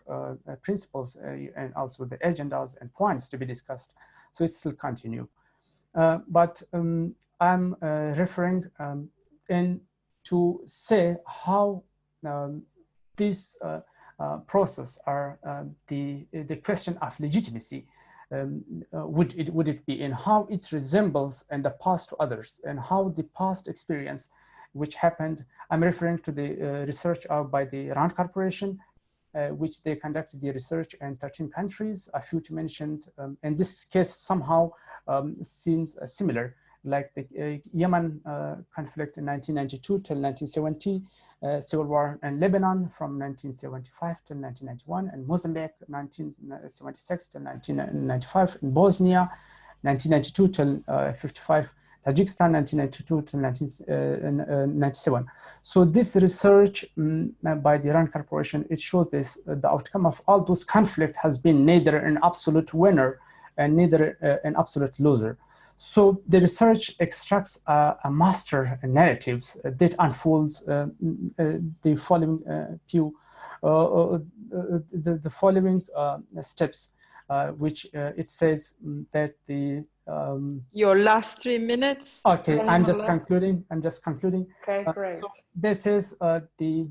principles and also the agendas and points to be discussed. So it still continue. But I'm referring in to say how this process or the question of legitimacy would it be, and how it resembles in the past to others, and how the past experience which happened. I'm referring to the research by the RAND Corporation, which they conducted the research in 13 countries. A few to mention, in this case somehow seems similar, like the Yemen conflict in 1992 till 1970, civil war in Lebanon from 1975 to 1991, and Mozambique 1976 to 1995, in Bosnia 1992 till 55, Tajikistan 1992 to 1997. So this research by the RAND Corporation, it shows this, the outcome of all those conflicts has been neither an absolute winner and neither an absolute loser. So the research extracts a master narratives that unfolds the following the following steps, which it says that the your last 3 minutes. Okay, I'm just concluding. Okay, great. So this is the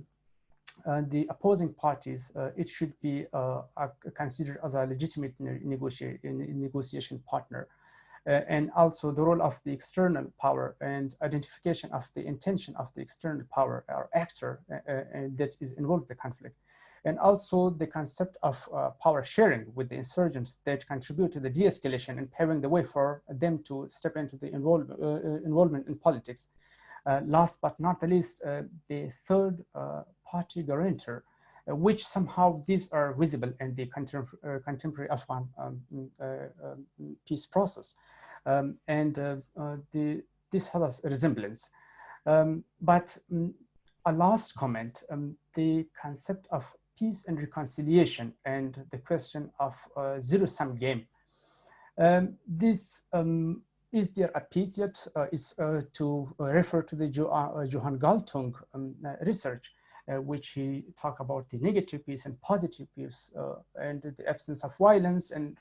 opposing parties. It should be considered as a legitimate negotiation partner. And also the role of the external power and identification of the intention of the external power or actor that is involved in the conflict. And also the concept of power sharing with the insurgents that contribute to the de-escalation and paving the way for them to step into the involvement in politics. Last but not the least, the third party guarantor, which somehow these are visible in the contemporary Afghan peace process. This has a resemblance. But a last comment, the concept of peace and reconciliation and the question of zero-sum game. This is there a peace yet? Is to refer to the Johan Galtung research, which he talked about the negative peace and positive peace and the absence of violence and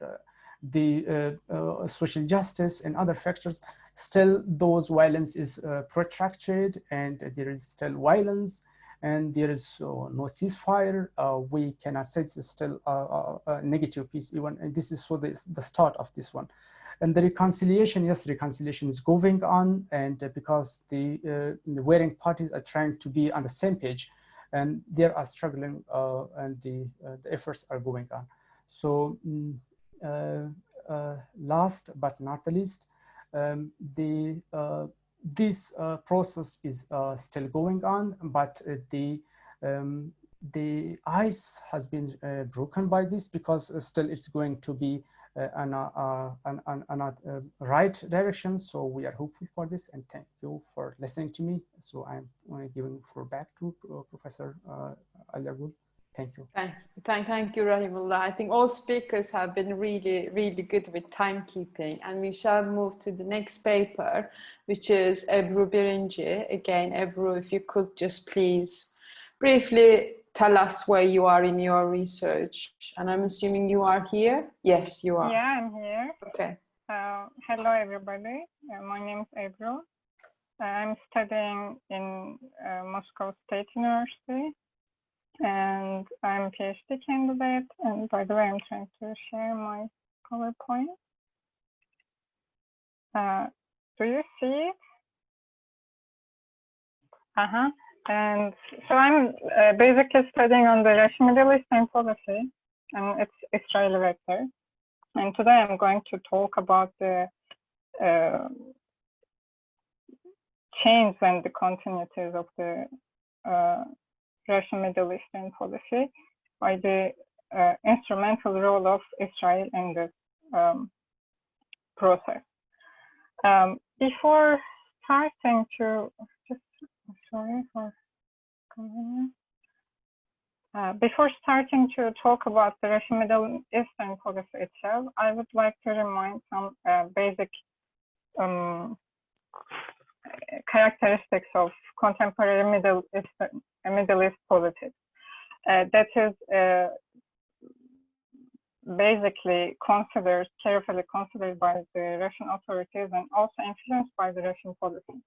the social justice and other factors. Still, those violence is protracted and there is still violence and there is no ceasefire. We cannot say this is still a negative peace even, and this is so the start of this one. And the reconciliation, yes, reconciliation is going on, and because the warring parties are trying to be on the same page, and they are struggling, and the efforts are going on. So last but not the least, this process is still going on, but the ice has been broken by this, because still it's going to be on a right direction. So we are hopeful for this, and thank you for listening to me. So I'm giving the floor back to Professor Al-Yagul. Thank you. Thank you, Rahimullah. I think all speakers have been really, really good with timekeeping, and we shall move to the next paper, which is Ebru Birinci. Again, Ebru, if you could just please briefly tell us where you are in your research. And I'm assuming you are here? Yes, you are. Yeah, I'm here. Okay. Hello, everybody. My name is Ebru. I'm studying in Moscow State University, and I'm a PhD candidate. And by the way, I'm trying to share my PowerPoint. Do you see it? And so I'm basically studying on the Russian Middle Eastern policy and its Israeli vector. And today I'm going to talk about the change and the continuities of the Russian Middle Eastern policy by the instrumental role of Israel in this process. Before starting to before starting to talk about the Russian Middle Eastern policy itself, I would like to remind some basic characteristics of contemporary Middle East politics. That is basically carefully considered by the Russian authorities and also influenced by the Russian policy.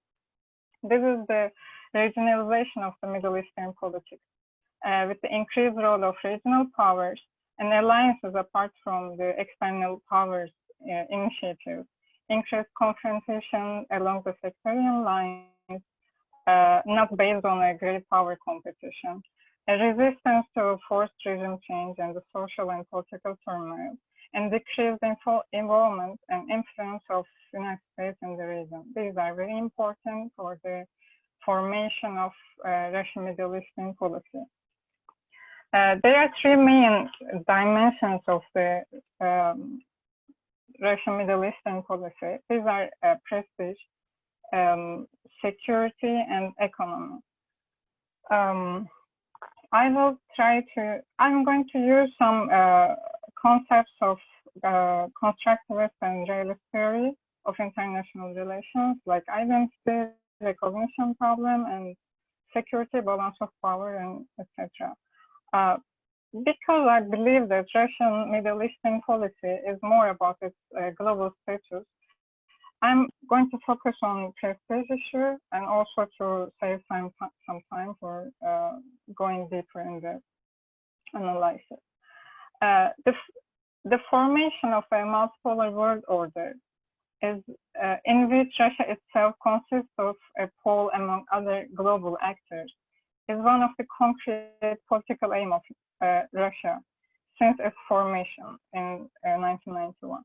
This is the regionalization of the Middle Eastern politics, with the increased role of regional powers and alliances apart from the external powers initiatives, increased confrontation along the sectarian lines, not based on a great power competition, a resistance to forced regime change and the social and political turmoil, and decreased involvement and influence of the United States in the region. These are very important for the formation of Russian Middle Eastern policy. There are three main dimensions of the Russian Middle Eastern policy. These are prestige, security, and economy. I'm going to use some concepts of constructivist and realist theory of international relations, like identity, recognition problem, and security, balance of power, and etc. Because I believe that Russian Middle Eastern policy is more about its global status, I'm going to focus on prestige issue and also to save some time for going deeper in the analysis. The formation of a multipolar world order is in which Russia itself consists of a pole among other global actors, is one of the concrete political aim of Russia since its formation in 1991.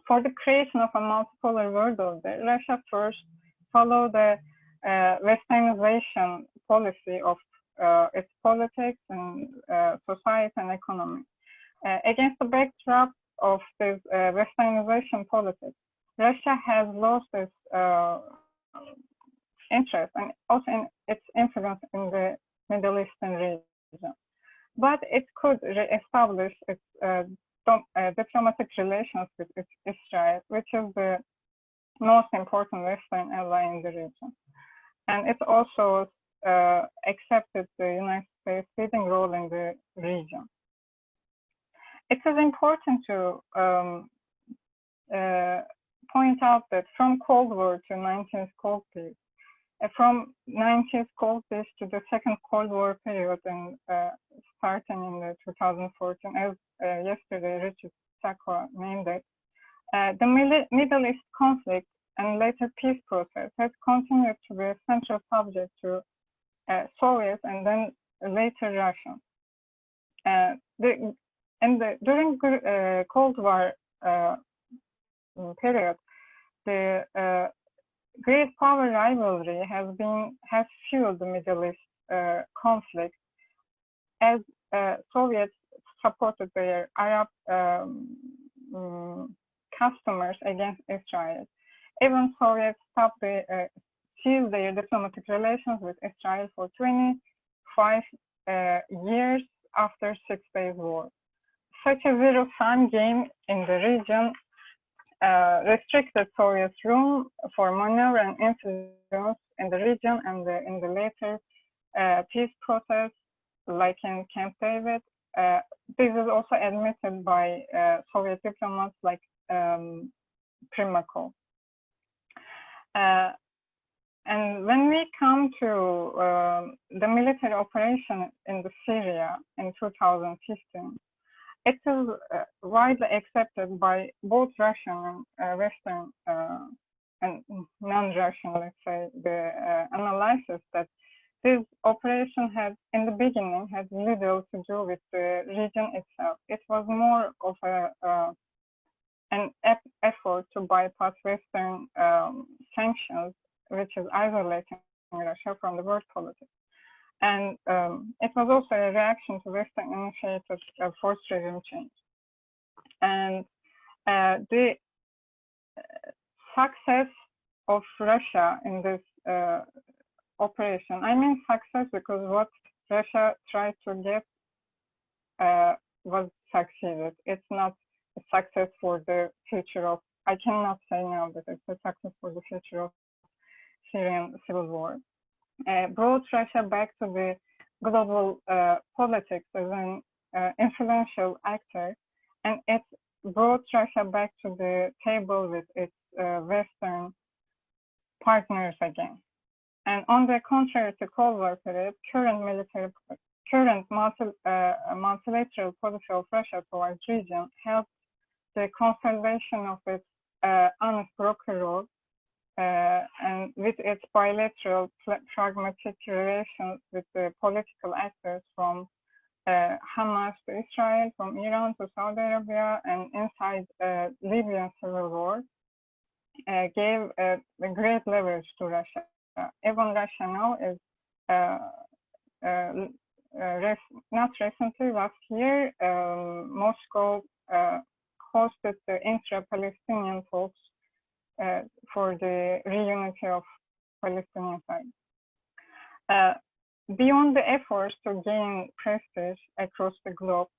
For the creation of a multipolar world order, Russia first followed the westernization policy of its politics and society and economy. Against the backdrop of this westernization politics, Russia has lost its interest and also in its influence in the Middle Eastern region. But it could re-establish its diplomatic relations with Israel, which is the most important Western ally in the region. And it also accepted the United States' leading role in the region. It is important to point out that from Cold War to 19th Cold Peace, from 19th Cold Peace to the Second Cold War period and starting in the 2014, as yesterday Richard Sacco named it, the Middle East conflict and later peace process has continued to be a central subject to Soviets and then later Russia. During the Cold War period, the great power rivalry has fueled the Middle East conflict as Soviets supported their Arab customers against Israel. Even Soviets seized their diplomatic relations with Israel for 25 years after 6 Days War. Such a zero-sum game in the region restricted Soviets' room for maneuver and influence in the region and in the later peace process, like in Camp David. This is also admitted by Soviet diplomats like Primakov. And when we come to the military operation in Syria in 2015, it is widely accepted by both Russian and Western and non-Russian, let's say, the analysis that this operation had, in the beginning, had little to do with the region itself. It was more of an effort to bypass Western sanctions, which is isolating Russia from the world politics. And it was also a reaction to Western initiated forced regime change. And the success of Russia in this operation, I mean success because what Russia tried to get was succeeded. It's not a success for the future of, I cannot say now that it's a success for the future of Syrian civil war, brought Russia back to the global politics as an influential actor, and it brought Russia back to the table with its Western partners again. And on the contrary to Cold War period, current multilateral policy of Russia towards region helped the consolidation of its honest broker role, and with its bilateral pragmatic relations with the political actors from Hamas to Israel, from Iran to Saudi Arabia, and inside Libyan civil war, gave a great leverage to Russia. Even Russia now is, not recently, last year, Moscow hosted the intra-Palestinian talks for the reunity of Palestinian side. Beyond the efforts to gain prestige across the globe,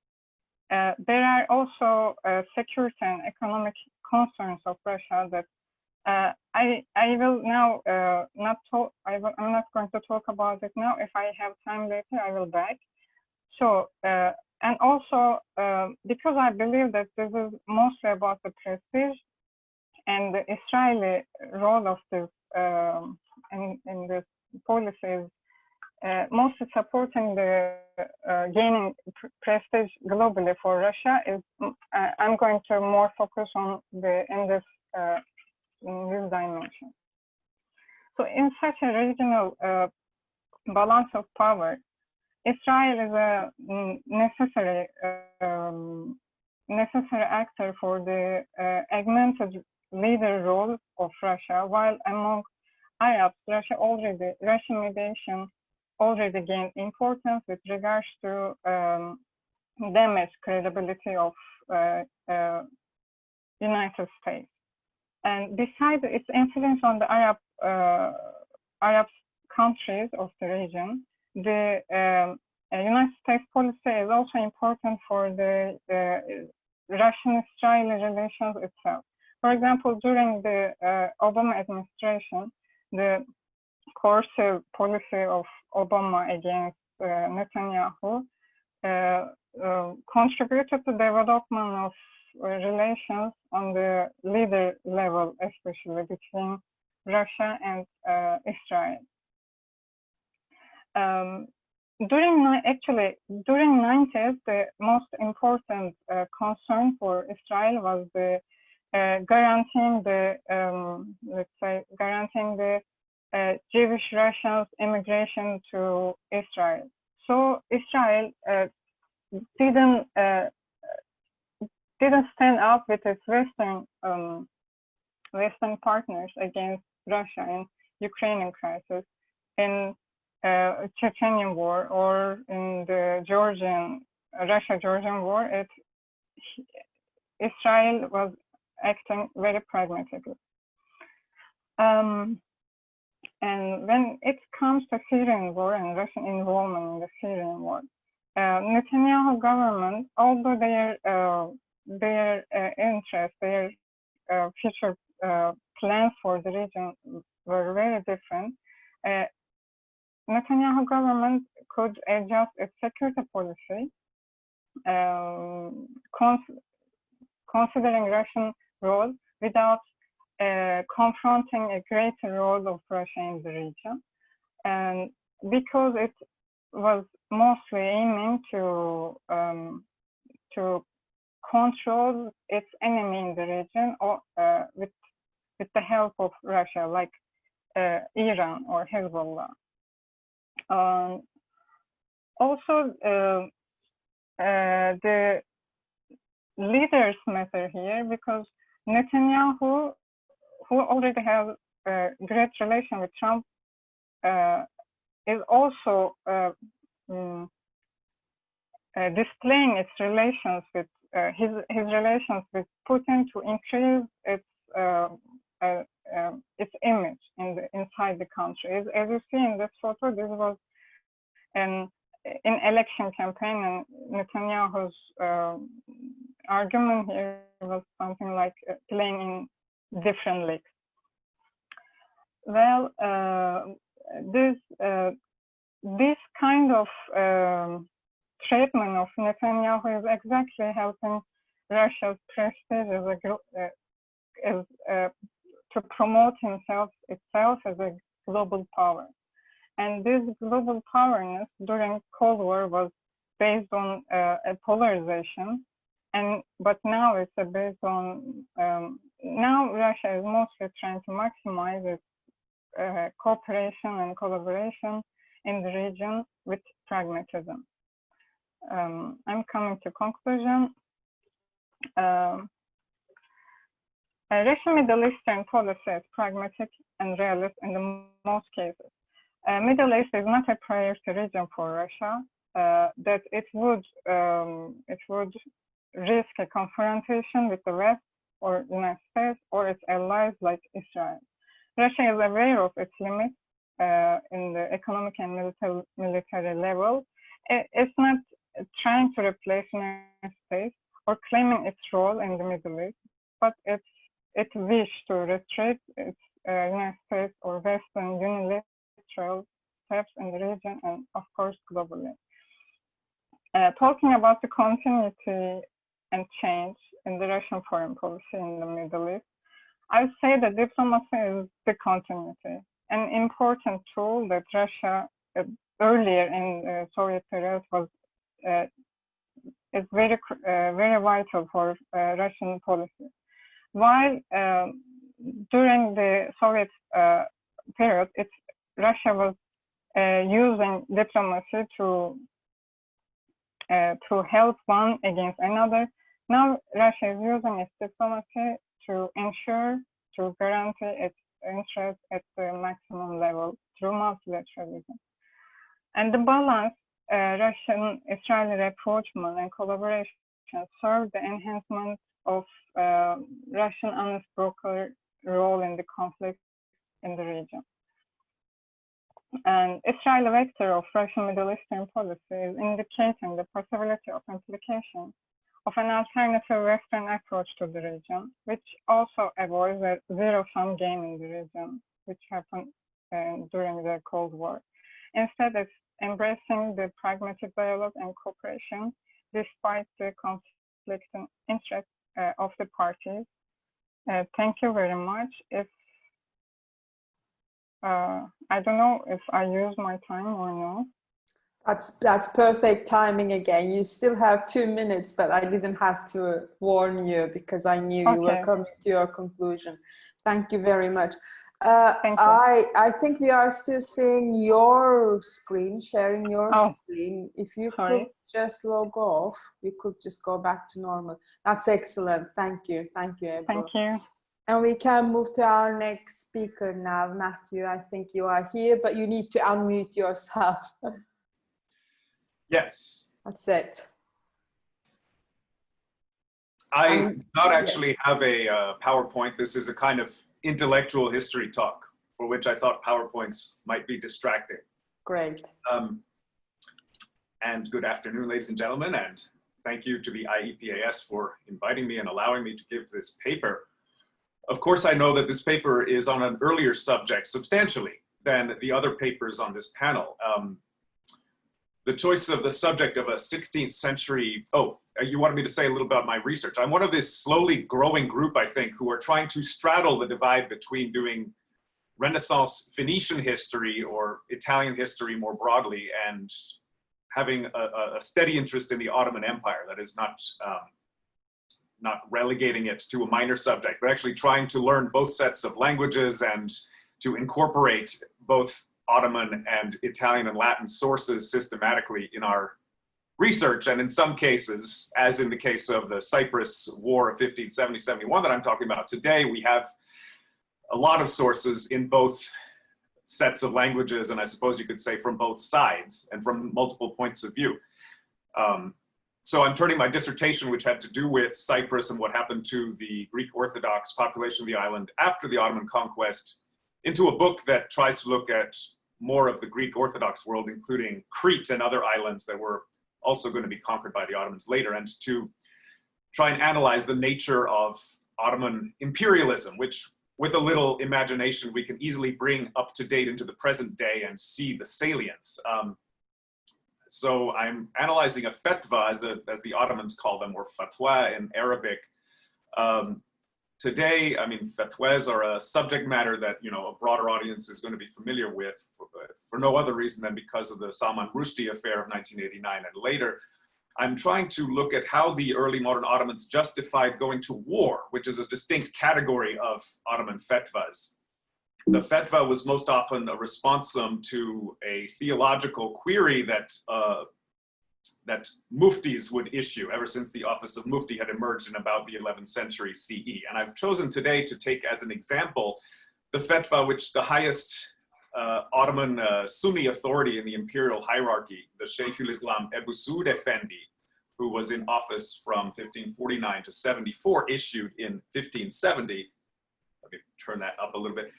there are also security and economic concerns of Russia that I will now not talk. I'm not going to talk about it now. If I have time later, I will back. So and also because I believe that this is mostly about the prestige and the Israeli role of this in this policy is mostly supporting the gaining prestige globally for Russia. Is I'm going to more focus on in this dimension. So in such a regional balance of power, Israel is a necessary actor for the augmented leader role of Russia, while among Arabs, Russian mediation already gained importance with regards to damage credibility of United States. And besides its influence on the Arab countries of the region, the United States policy is also important for the Russian-Israeli relations itself. For example, during the Obama administration, the coercive policy of Obama against Netanyahu contributed to the development of relations on the leader level, especially between Russia and Israel. During 90s, the most important concern for Israel was the guaranteeing the Jewish Russians immigration to Israel. So Israel didn't stand up with its Western partners against Russia in Ukrainian crisis, in Chechenian war, or in the Russia-Georgian war. Israel was acting very pragmatically. And when it comes to Syrian war and Russian involvement in the Syrian war, Netanyahu government, although their interests, their future plans for the region were very different, Netanyahu government could adjust its security policy, considering Russian role without confronting a greater role of Russia in the region, and because it was mostly aiming to control its enemy in the region, or with the help of Russia, like Iran or Hezbollah. Also, the leaders matter here, because Netanyahu, who already has a great relation with Trump, is also displaying its relations with his relations with Putin to increase its image inside the country. As you see in this photo, this was in election campaign, and Netanyahu's argument here was something like playing in different leagues. Well, this kind of treatment of Netanyahu is exactly helping Russia's prestige to promote itself as a global power. And this global powerness during Cold War was based on a polarization, but now it's based on, now Russia is mostly trying to maximize its cooperation and collaboration in the region with pragmatism. I'm coming to conclusion. Russian Middle Eastern policy is pragmatic and realist in the most cases. Middle East is not a priority region for Russia, that it would risk a confrontation with the West or United States or its allies like Israel. Russia is aware of its limits in the economic and military level. It's not trying to replace United States or claiming its role in the Middle East, but it wished to restrict its United States or Western unilateral steps in the region and, of course, globally. Talking about the continuity and change in the Russian foreign policy in the Middle East, I would say that diplomacy is the continuity, an important tool that Russia earlier in the Soviet period was is very vital for Russian policy. While during the Soviet period, Russia was using diplomacy to help one against another. Now Russia is using its diplomacy to ensure, to guarantee its interests at the maximum level through multilateralism. And the balance, Russian-Israeli rapprochement and collaboration serve the enhancement of Russian honest broker role in the conflict in the region. And Israeli vector of Russian Middle Eastern policy is indicating the possibility of implication of an alternative Western approach to the region, which also avoids a zero-sum game in the region, which happened during the Cold War. Instead, it's embracing the pragmatic dialogue and cooperation despite the conflicting interests of the parties. Thank you very much. If I don't know if I use my time or no. That's perfect timing again. You still have 2 minutes, but I didn't have to warn you because I knew you were coming to your conclusion. Thank you very much. Thank you. I think we are still seeing your screen, sharing your screen. If you could just log off, we could just go back to normal. That's excellent. Thank you. Thank you, Ebru. Thank you. And we can move to our next speaker now. Matthew, I think you are here, but you need to unmute yourself. Yes. That's it. I do not actually have a PowerPoint. This is a kind of intellectual history talk for which I thought PowerPoints might be distracting. Great. And good afternoon, ladies and gentlemen, and thank you to the IEPAS for inviting me and allowing me to give this paper. Of course, I know that this paper is on an earlier subject substantially than the other papers on this panel. The choice of the subject of a 16th century, you wanted me to say a little about my research. I'm one of this slowly growing group, I think, who are trying to straddle the divide between doing Renaissance Phoenician history or Italian history more broadly and having a steady interest in the Ottoman Empire that is not relegating it to a minor subject, but actually trying to learn both sets of languages and to incorporate both Ottoman and Italian and Latin sources systematically in our research. And in some cases, as in the case of the Cyprus War of 1570-71 that I'm talking about today, we have a lot of sources in both sets of languages, and I suppose you could say from both sides and from multiple points of view. So I'm turning my dissertation, which had to do with Cyprus and what happened to the Greek Orthodox population of the island after the Ottoman conquest, into a book that tries to look at more of the Greek Orthodox world, including Crete and other islands that were also going to be conquered by the Ottomans later, and to try and analyze the nature of Ottoman imperialism, which with a little imagination, we can easily bring up to date into the present day and see the salience. So I'm analyzing a fatwa, as the Ottomans call them, or fatwa in Arabic. Today, I mean, fatwas are a subject matter that, you know, a broader audience is going to be familiar with for no other reason than because of the Salman Rushdie affair of 1989 and later. I'm trying to look at how the early modern Ottomans justified going to war, which is a distinct category of Ottoman fatwas. The fatwa was most often a responsum to a theological query that that muftis would issue ever since the office of mufti had emerged in about the 11th century CE. And I've chosen today to take as an example the fatwa which the highest Ottoman Sunni authority in the imperial hierarchy, the Shaykhul Islam Ebu Suud Effendi, who was in office from 1549 to 74, issued in 1570. Let me turn that up a little bit.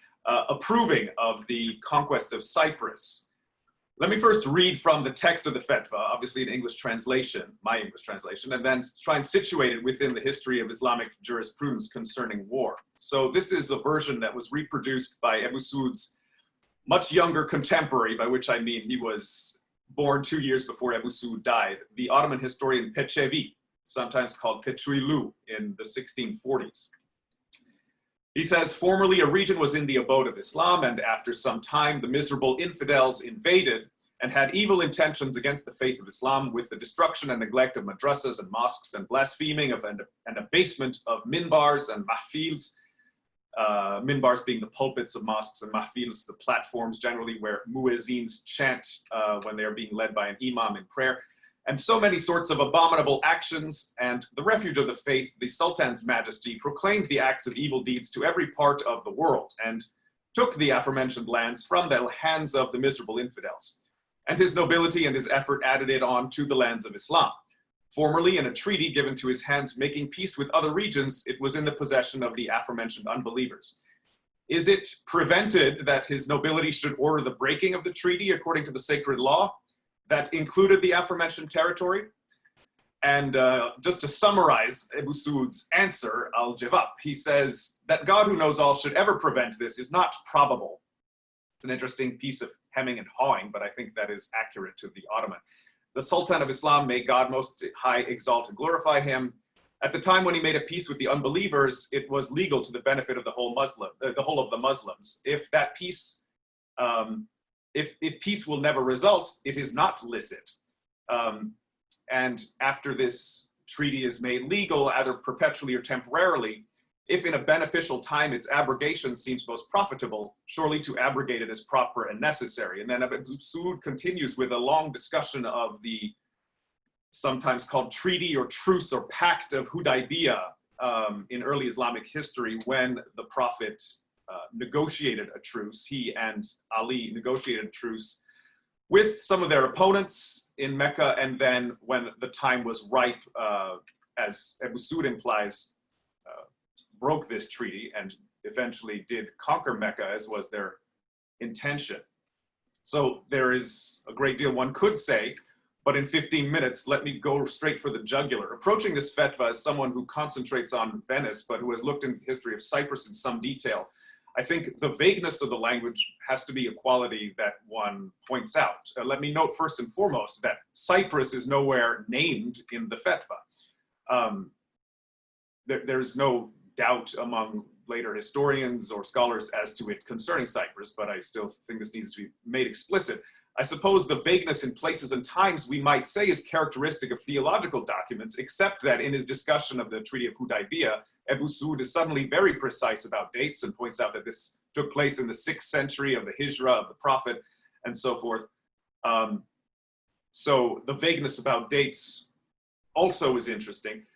Approving of the conquest of Cyprus. Let me first read from the text of the fatwa, obviously in English translation, my English translation, and then try and situate it within the history of Islamic jurisprudence concerning war. So this is a version that was reproduced by Ebu Suud's much younger contemporary, by which I mean he was born 2 years before Ebu Suud died, the Ottoman historian Peçevi, sometimes called Petruilu, in the 1640s. He says, formerly a region was in the abode of Islam, and after some time the miserable infidels invaded and had evil intentions against the faith of Islam with the destruction and neglect of madrasas and mosques and blaspheming of and abasement of minbars and mahfils, minbars being the pulpits of mosques and mahfils, the platforms generally where muezzins chant when they are being led by an imam in prayer, and so many sorts of abominable actions. And the refuge of the faith, the Sultan's Majesty, proclaimed the acts of evil deeds to every part of the world and took the aforementioned lands from the hands of the miserable infidels. And his nobility and his effort added it on to the lands of Islam. Formerly, in a treaty given to his hands making peace with other regions, it was in the possession of the aforementioned unbelievers. Is it prevented that his nobility should order the breaking of the treaty according to the sacred law that included the aforementioned territory? And just to summarize Ebu Suud's answer, al-Jawab, he says that God who knows all should ever prevent this is not probable. It's an interesting piece of hemming and hawing, but I think that is accurate to the Ottoman. The Sultan of Islam, may God most high exalt and glorify him, at the time when he made a peace with the unbelievers, it was legal to the benefit of the whole of the Muslims. If that peace, if peace will never result, it is not licit. And after this treaty is made legal, either perpetually or temporarily, if in a beneficial time its abrogation seems most profitable, surely to abrogate it is proper and necessary. And then Ebu Suud continues with a long discussion of the sometimes called treaty or truce or pact of Hudaybiyah in early Islamic history, when the Prophet negotiated a truce. He and Ali negotiated a truce with some of their opponents in Mecca, and then when the time was ripe, as Ebu Suud implies, broke this treaty and eventually did conquer Mecca, as was their intention. So there is a great deal one could say, but in 15 minutes, let me go straight for the jugular. Approaching this fatwa as someone who concentrates on Venice, but who has looked into the history of Cyprus in some detail, I think the vagueness of the language has to be a quality that one points out. Let me note first and foremost that Cyprus is nowhere named in the fatwa. There's no doubt among later historians or scholars as to it concerning Cyprus, but I still think this needs to be made explicit. I suppose the vagueness in places and times we might say is characteristic of theological documents, except that in his discussion of the Treaty of Hudaybiyah, Ebu Suud is suddenly very precise about dates and points out that this took place in the 6th century of the Hijra of the Prophet and so forth. So the vagueness about dates also is interesting.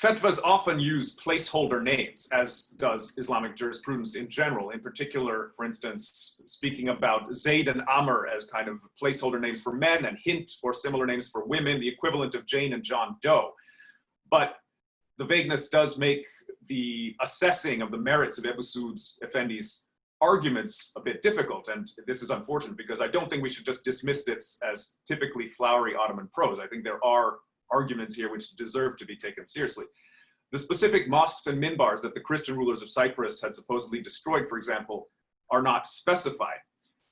Fatwas often use placeholder names, as does Islamic jurisprudence in general. In particular, for instance, speaking about Zayd and Amr as kind of placeholder names for men, and Hint or similar names for women, the equivalent of Jane and John Doe. But the vagueness does make the assessing of the merits of Ebu Suud Effendi's arguments a bit difficult, and this is unfortunate because I don't think we should just dismiss this as typically flowery Ottoman prose. I think there are arguments here which deserve to be taken seriously. The specific mosques and minbars that the Christian rulers of Cyprus had supposedly destroyed, for example, are not specified.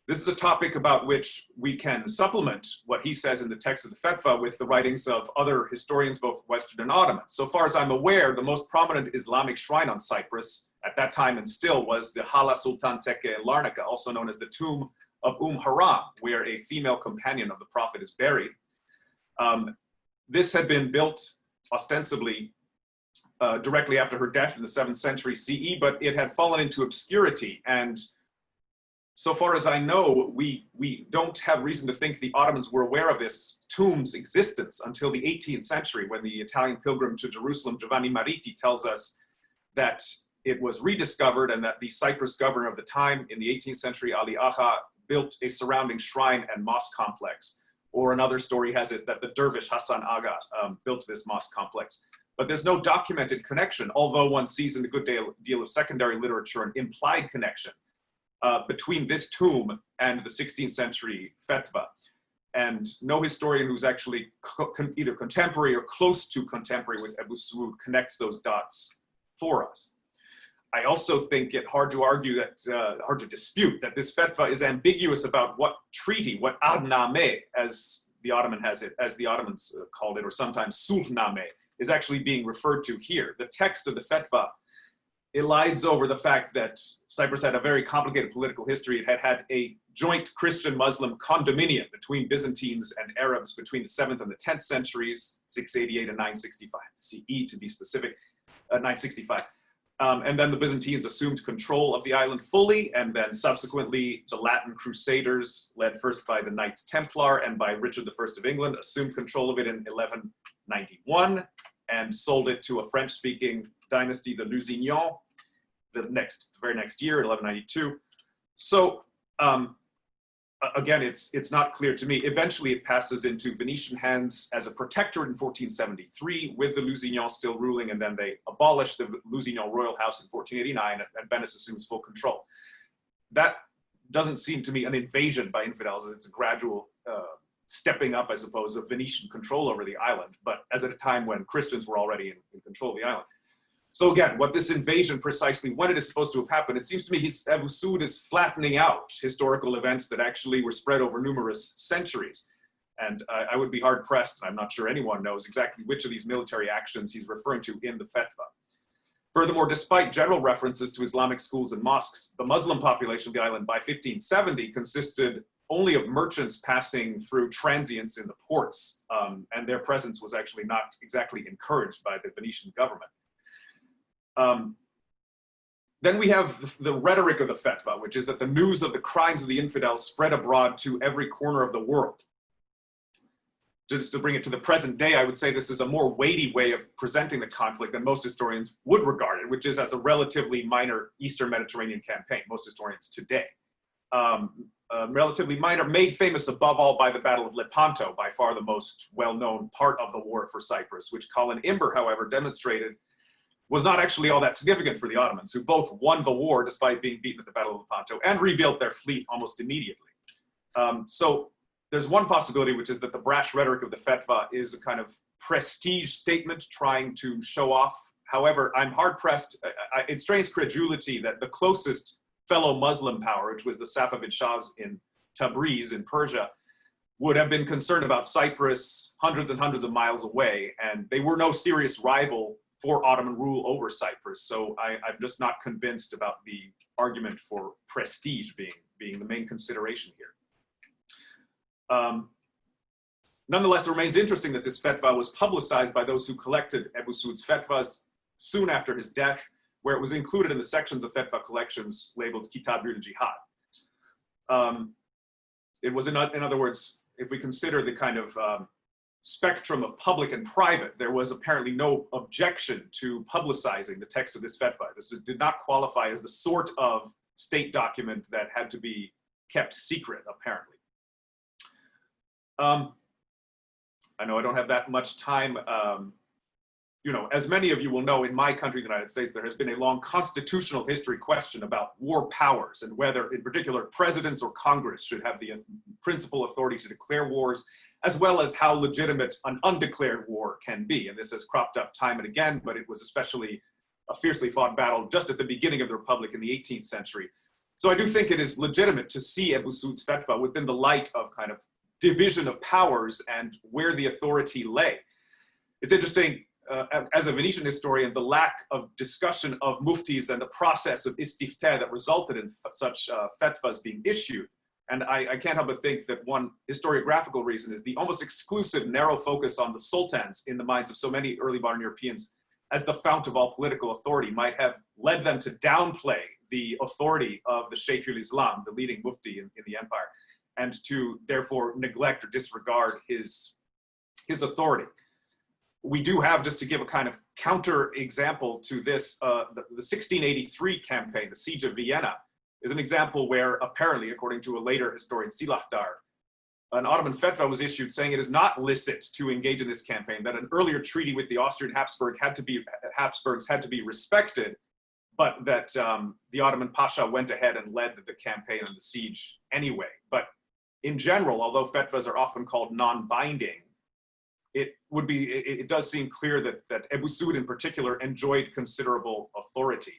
This is a topic about which we can supplement what he says in the text of the Fetwa with the writings of other historians, both Western and Ottoman. So far as I'm aware, the most prominent Islamic shrine on Cyprus at that time and still was the Hala Sultan Tekke in Larnaca, also known as the tomb of Haram, where a female companion of the Prophet is buried. This had been built ostensibly directly after her death in the 7th century CE, but it had fallen into obscurity. And so far as I know, we don't have reason to think the Ottomans were aware of this tomb's existence until the 18th century, when the Italian pilgrim to Jerusalem, Giovanni Mariti, tells us that it was rediscovered and that the Cyprus governor of the time in the 18th century, Ali Agha, built a surrounding shrine and mosque complex. Or another story has it that the dervish Hassan Aga built this mosque complex. But there's no documented connection, although one sees in a good deal of secondary literature an implied connection between this tomb and the 16th century Fetwa. And no historian who's actually either contemporary or close to contemporary with Abu Suud connects those dots for us. I also think it hard to argue that, hard to dispute that this Fetwa is ambiguous about what treaty, what Ahdname, as the Ottoman has it, as the Ottomans called it, or sometimes Sulhname, is actually being referred to here. The text of the Fetwa elides over the fact that Cyprus had a very complicated political history. It had had a joint Christian-Muslim condominium between Byzantines and Arabs between the 7th and the 10th centuries, 688 and 965 CE to be specific, 965. And then the Byzantines assumed control of the island fully, and then subsequently the Latin Crusaders, led first by the Knights Templar and by Richard I of England, assumed control of it in 1191 and sold it to a French-speaking dynasty, the Lusignans, the very next year, 1192. So again, it's not clear to me. Eventually it passes into Venetian hands as a protectorate in 1473 with the Lusignans still ruling, and then they abolish the Lusignan royal house in 1489 and Venice assumes full control. That doesn't seem to me an invasion by infidels. It's a gradual stepping up, I suppose, of Venetian control over the island, but as at a time when Christians were already in control of the island. So again, what this invasion precisely, when it is supposed to have happened, it seems to me Abu Suud is flattening out historical events that actually were spread over numerous centuries. And I would be hard pressed, and I'm not sure anyone knows exactly which of these military actions he's referring to in the Fetwa. Furthermore, despite general references to Islamic schools and mosques, the Muslim population of the island by 1570 consisted only of merchants passing through transients in the ports, and their presence was actually not exactly encouraged by the Venetian government. Then we have the rhetoric of the Fetwa, which is that the news of the crimes of the infidels spread abroad to every corner of the world. Just to bring it to the present day, I would say this is a more weighty way of presenting the conflict than most historians would regard it, which is as a relatively minor Eastern Mediterranean campaign, most historians today. Relatively minor, made famous above all by the Battle of Lepanto, by far the most well-known part of the war for Cyprus, which Colin Imber, however, demonstrated was not actually all that significant for the Ottomans, who both won the war despite being beaten at the Battle of Lepanto and rebuilt their fleet almost immediately. So there's one possibility, which is that the brash rhetoric of the Fetwa is a kind of prestige statement trying to show off. However, I'm hard-pressed. It strains credulity that the closest fellow Muslim power, which was the Safavid Shahs in Tabriz in Persia, would have been concerned about Cyprus hundreds and hundreds of miles away, and they were no serious rival for Ottoman rule over Cyprus. So I'm just not convinced about the argument for prestige being the main consideration here. Nonetheless, it remains interesting that this Fetwa was publicized by those who collected Abu Suud's Fetwas soon after his death, where it was included in the sections of Fetwa collections labeled Kitab al-Jihad. It was, in other words, if we consider the kind of spectrum of public and private, there was apparently no objection to publicizing the text of this Fetwa. This did not qualify as the sort of state document that had to be kept secret, apparently. I know I don't have that much time. You know, as many of you will know, in my country, the United States, there has been a long constitutional history question about war powers and whether, in particular, presidents or Congress should have the principal authority to declare wars, as well as how legitimate an undeclared war can be. And this has cropped up time and again, but it was especially a fiercely fought battle just at the beginning of the Republic in the 18th century. So I do think it is legitimate to see Ebru Suud's fatwa within the light of kind of division of powers and where the authority lay. It's interesting, as a Venetian historian, the lack of discussion of muftis and the process of istiftah that resulted in such fatwas being issued. And I can't help but think that one historiographical reason is the almost exclusive narrow focus on the sultans in the minds of so many early modern Europeans as the fount of all political authority might have led them to downplay the authority of the Sheikhul Islam, the leading mufti in the empire, and to therefore neglect or disregard his authority. We do have, just to give a kind of counter example to this, the 1683 campaign, the Siege of Vienna, is an example where apparently, according to a later historian, Silahtar, an Ottoman fatwa was issued saying it is not licit to engage in this campaign, that an earlier treaty with the Austrian Habsburgs had to be respected, but that the Ottoman Pasha went ahead and led the campaign and the siege anyway. But in general, although fatwas are often called non-binding, it does seem clear that Ebru Suud in particular enjoyed considerable authority.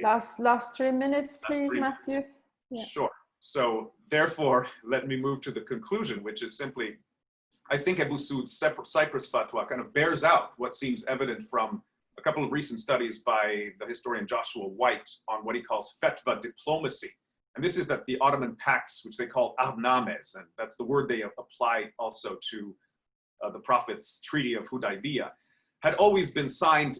Last 3 minutes, please, Matthew. Yeah. Sure. So therefore, let me move to the conclusion, which is simply, I think Ebru Suud's Cyprus fatwa kind of bears out what seems evident from a couple of recent studies by the historian Joshua White on what he calls fatwa diplomacy. And this is that the Ottoman pacts, which they call ahnames, and that's the word they apply also to the Prophet's Treaty of Hudaybiyah, had always been signed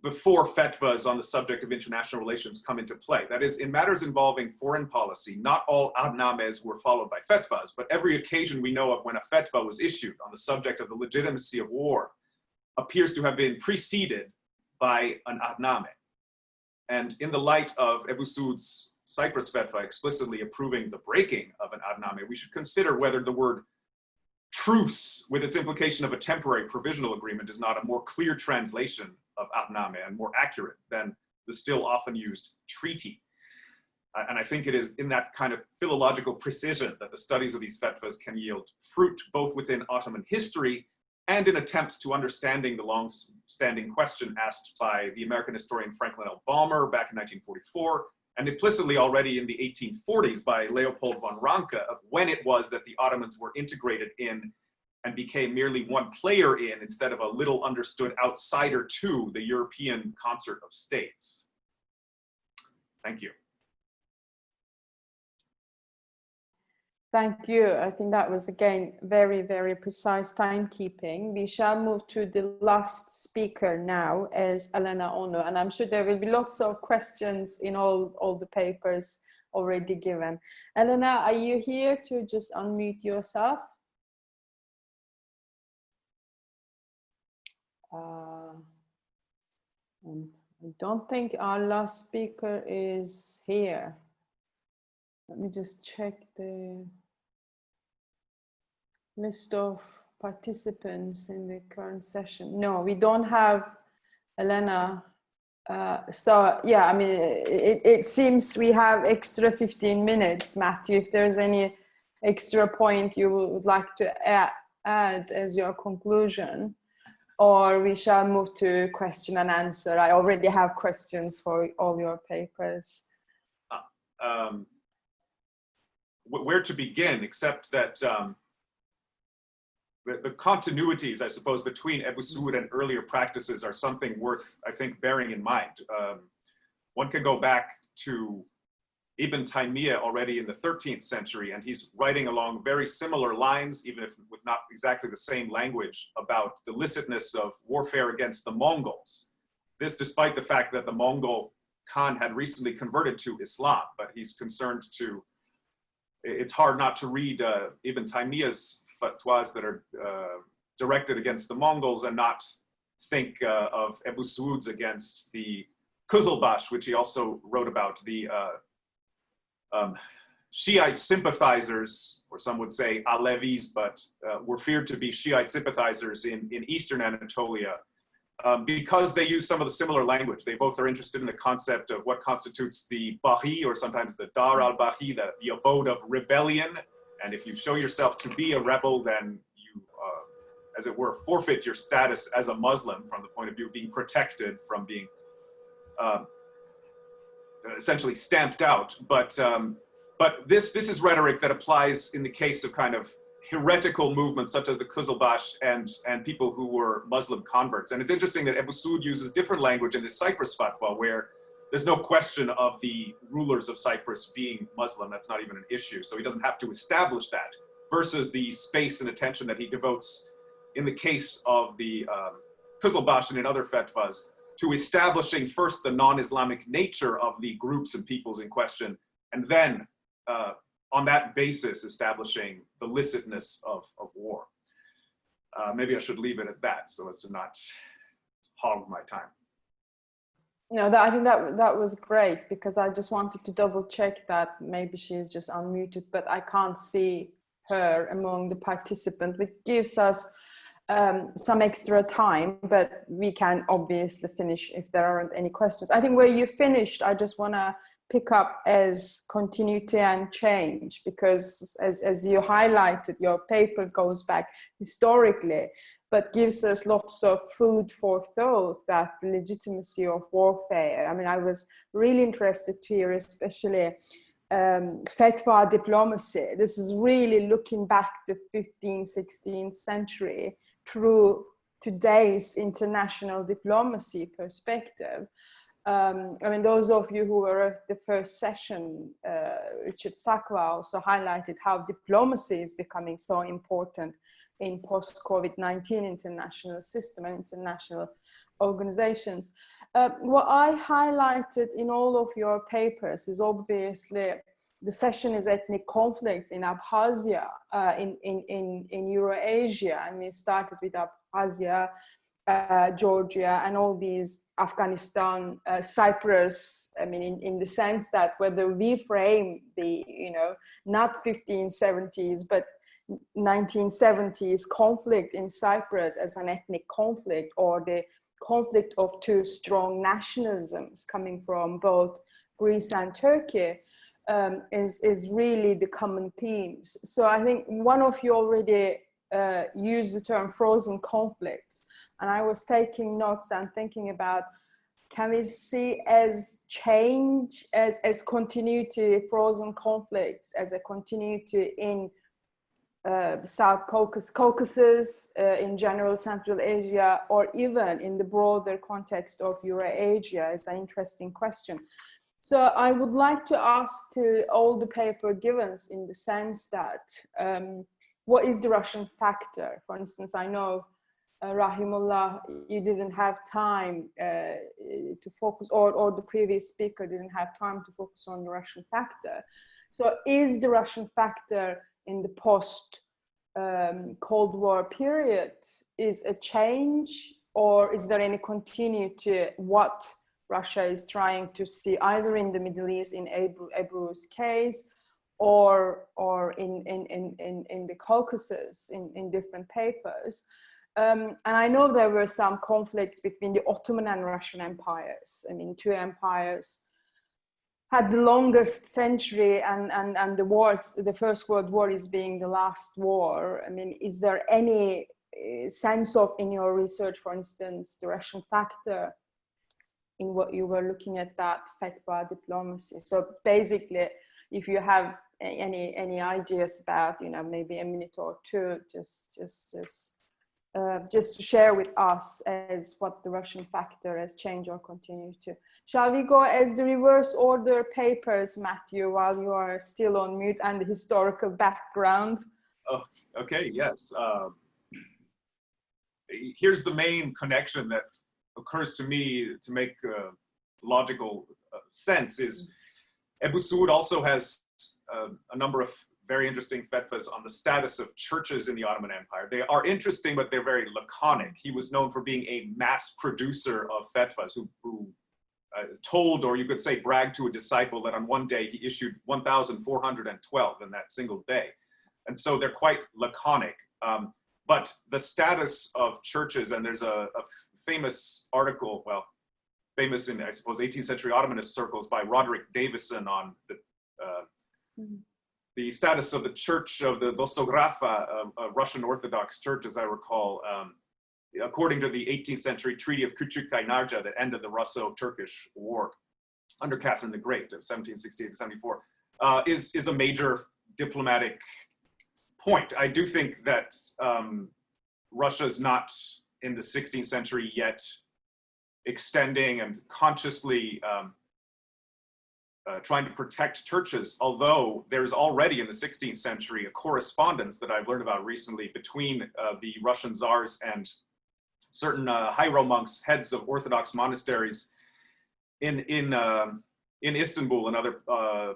before fatwas on the subject of international relations come into play. That is, in matters involving foreign policy, not all ahnames were followed by fatwas, but every occasion we know of when a fatwa was issued on the subject of the legitimacy of war appears to have been preceded by an ahname. And in the light of Ebru Suud's Cyprus fatwa explicitly approving the breaking of an ahname, we should consider whether the word truce, with its implication of a temporary provisional agreement, is not a more clear translation of ahname and more accurate than the still often used treaty. And I think it is in that kind of philological precision that the studies of these fatwas can yield fruit, both within Ottoman history and in attempts to understanding the long-standing question asked by the American historian Franklin L. Balmer back in 1944, and implicitly already in the 1840s by Leopold von Ranke, of when it was that the Ottomans were integrated in and became merely one player in, instead of a little understood outsider to, the European concert of states. Thank you. Thank you. I think that was, again, very, very precise timekeeping. We shall move to the last speaker now, as Elena Onu, and I'm sure there will be lots of questions in all the papers already given. Elena, are you here to just unmute yourself? I don't think our last speaker is here. Let me just check the list of participants in the current session. No, we don't have Elena. So yeah, I mean, it seems we have extra 15 minutes, Matthew. If there's any extra point you would like to add as your conclusion, or we shall move to question and answer. I already have questions for all your papers. Where to begin, except that the continuities, I suppose, between Ebru Suud and earlier practices are something worth, I think, bearing in mind. One can go back to Ibn Taymiyyah already in the 13th century, and he's writing along very similar lines, even if with not exactly the same language, about the licitness of warfare against the Mongols. This despite the fact that the Mongol Khan had recently converted to Islam, but he's concerned to, it's hard not to read Ibn Taymiyyah's fatwas that are directed against the Mongols and not think of Ebru Suud's against the Kuzulbash, which he also wrote about, the Shiite sympathizers, or some would say Alevis, but were feared to be Shiite sympathizers in eastern Anatolia because they use some of the similar language. They both are interested in the concept of what constitutes the Bahi, or sometimes the Dar al-Bahi, the abode of rebellion. And if you show yourself to be a rebel, then you, as it were, forfeit your status as a Muslim from the point of view of being protected from being essentially stamped out. But this is rhetoric that applies in the case of kind of heretical movements such as the Kızılbaş and people who were Muslim converts. And it's interesting that Ebu Suud uses different language in the Cyprus fatwa, where there's no question of the rulers of Cyprus being Muslim. That's not even an issue. So he doesn't have to establish that, versus the space and attention that he devotes in the case of the Kızılbaş and in other fatwas to establishing first the non-Islamic nature of the groups and peoples in question, and then on that basis establishing the licitness of war. Maybe I should leave it at that so as to not hog my time. No, I think that was great, because I just wanted to double check that maybe she's just unmuted, but I can't see her among the participants, which gives us some extra time, but we can obviously finish if there aren't any questions. I think where you finished, I just want to pick up as continuity and change, because as you highlighted, your paper goes back historically, but gives us lots of food for thought, that the legitimacy of warfare. I mean, I was really interested to hear, especially fatwa diplomacy. This is really looking back the 15th, 16th century through today's international diplomacy perspective. I mean, those of you who were at the first session, Richard Sakwa also highlighted how diplomacy is becoming so important in post-COVID-19 international system and international organizations. What I highlighted in all of your papers is obviously the session is ethnic conflicts in Abkhazia, in Eurasia. I mean, it started with Abkhazia, Georgia, and all these Afghanistan, Cyprus. I mean, in the sense that whether we frame the, not 1570s, but 1970s conflict in Cyprus as an ethnic conflict, or the conflict of two strong nationalisms coming from both Greece and Turkey, is really the common themes. So I think one of you already used the term frozen conflicts, and I was taking notes and thinking about, can we see as change, as continuity, frozen conflicts as a continuity in South Caucasus, in general Central Asia, or even in the broader context of Eurasia, is an interesting question. So I would like to ask to all the paper givers, in the sense that what is the Russian factor? For instance, I know Rahimullah, you didn't have time to focus, or the previous speaker didn't have time to focus on the Russian factor. So is the Russian factor in the post-Cold War period is a change, or is there any continuity what Russia is trying to see either in the Middle East, in Ebru's case, or in the Caucasus in different papers? And I know there were some conflicts between the Ottoman and Russian empires. I mean, two empires had the longest century, and the wars, the First World War is being the last war. I mean, is there any sense of, in your research, for instance, the Russian factor in what you were looking at, that fatwa diplomacy? So basically, if you have any ideas about, maybe a minute or two, just to share with us as what the Russian factor has changed or continued to. Shall we go as the reverse order papers, Matthew, while you are still on mute, and the historical background? Oh, okay, yes. Here's the main connection that occurs to me to make logical sense is Ebu Suud also has a number of very interesting fatwas on the status of churches in the Ottoman Empire. They are interesting, but they're very laconic. He was known for being a mass producer of fatwas who told, or you could say bragged to a disciple that on one day he issued 1,412 in that single day. And so they're quite laconic. but the status of churches, and there's a famous article, well, famous in, I suppose, 18th century Ottomanist circles by Roderick Davison on the status of the Church of the Losografa, a Russian Orthodox church, as I recall, according to the 18th century Treaty of Küçükkaynarca that ended the Russo-Turkish War under Catherine the Great of 1768 to 74, is a major diplomatic point. I do think that Russia's not in the 16th century yet extending and consciously trying to protect churches, although there's already in the 16th century a correspondence that I've learned about recently between the Russian czars and certain Hyro monks, heads of Orthodox monasteries in Istanbul and other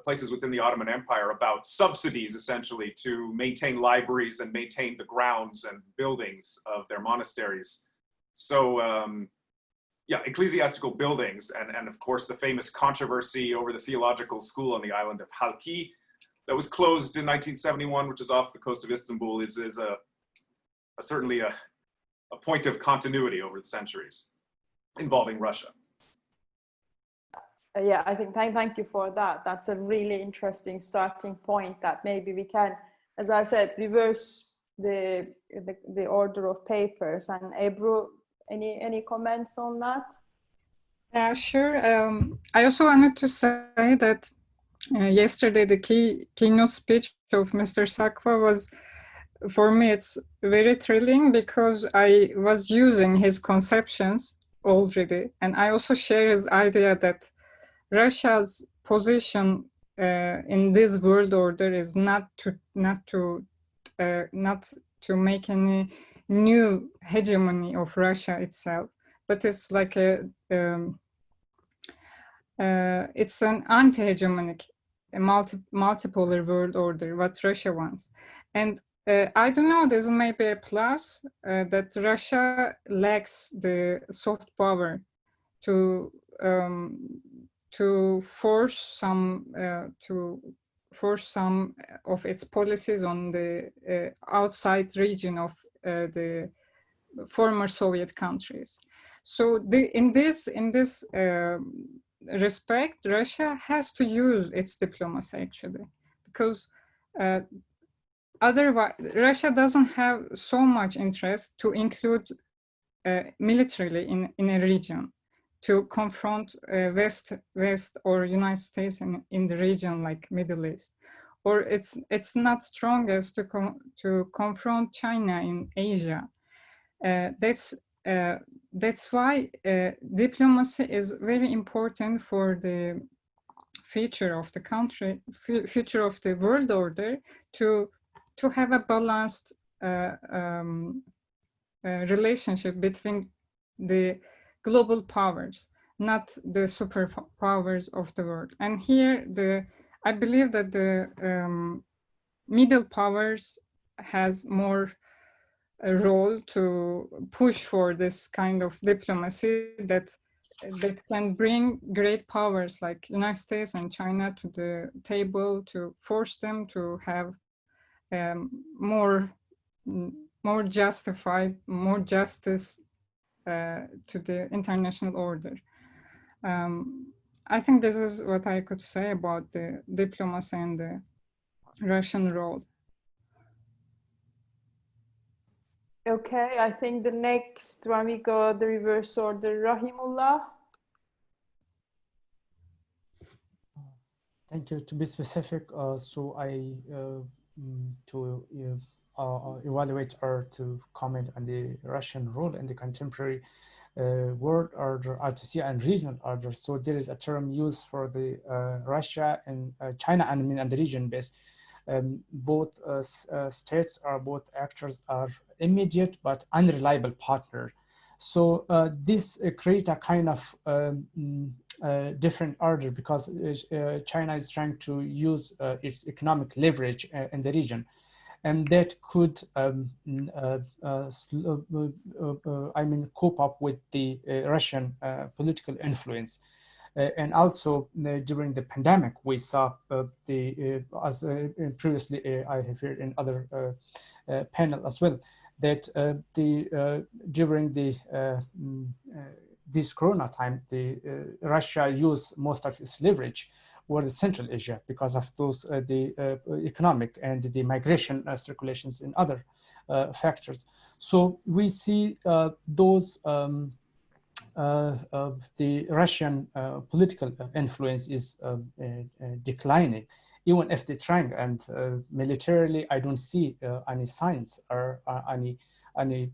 places within the Ottoman Empire, about subsidies essentially to maintain libraries and maintain the grounds and buildings of their monasteries. So yeah, ecclesiastical buildings, and of course the famous controversy over the theological school on the island of Halki that was closed in 1971, which is off the coast of Istanbul, is certainly a point of continuity over the centuries involving Russia. Yeah, I think thank you for that. That's a really interesting starting point that maybe we can, as I said, reverse the order of papers. And Ebru, any comments on that? Yeah, sure. I also wanted to say that yesterday the keynote speech of Mr. Sakwa was, for me, it's very thrilling because I was using his conceptions already, and I also share his idea that Russia's position in this world order is not to make any new hegemony of Russia itself, but it's like it's an anti-hegemonic, multipolar world order, what Russia wants. And I don't know, there's maybe a plus that Russia lacks the soft power to force some of its policies on the outside region of the former Soviet countries. So in this respect, Russia has to use its diplomacy actually, because otherwise Russia doesn't have so much interest to include militarily in a region, to confront West or United States in the region like Middle East, or it's not strongest to confront China in Asia. That's why diplomacy is very important for the future of the country, future of the world order, to have a balanced relationship between the global powers, not the superpowers of the world. And here, I believe that the middle powers has more a role to push for this kind of diplomacy that can bring great powers like United States and China to the table, to force them to have more justified, more justice to the international order. I think this is what I could say about the diplomacy and the Russian role. Okay, I think the next one we go the reverse order, Rahimullah. Thank you. To be specific, so to evaluate or to comment on the Russian role in the contemporary world order, Ottoman and regional order. So there is a term used for the Russia and China, and the region based. Both states or both actors are immediate but unreliable partner. So this creates a kind of different order, because China is trying to use its economic leverage in the region, and that could cope up with the Russian political influence. And also during the pandemic, we saw as previously I have heard in other panel as well, that during this Corona time, Russia used most of its leverage over Central Asia because of those the economic and the migration circulations and other factors. So we see those the Russian political influence is declining, even if they're trying. And militarily, I don't see any signs or any the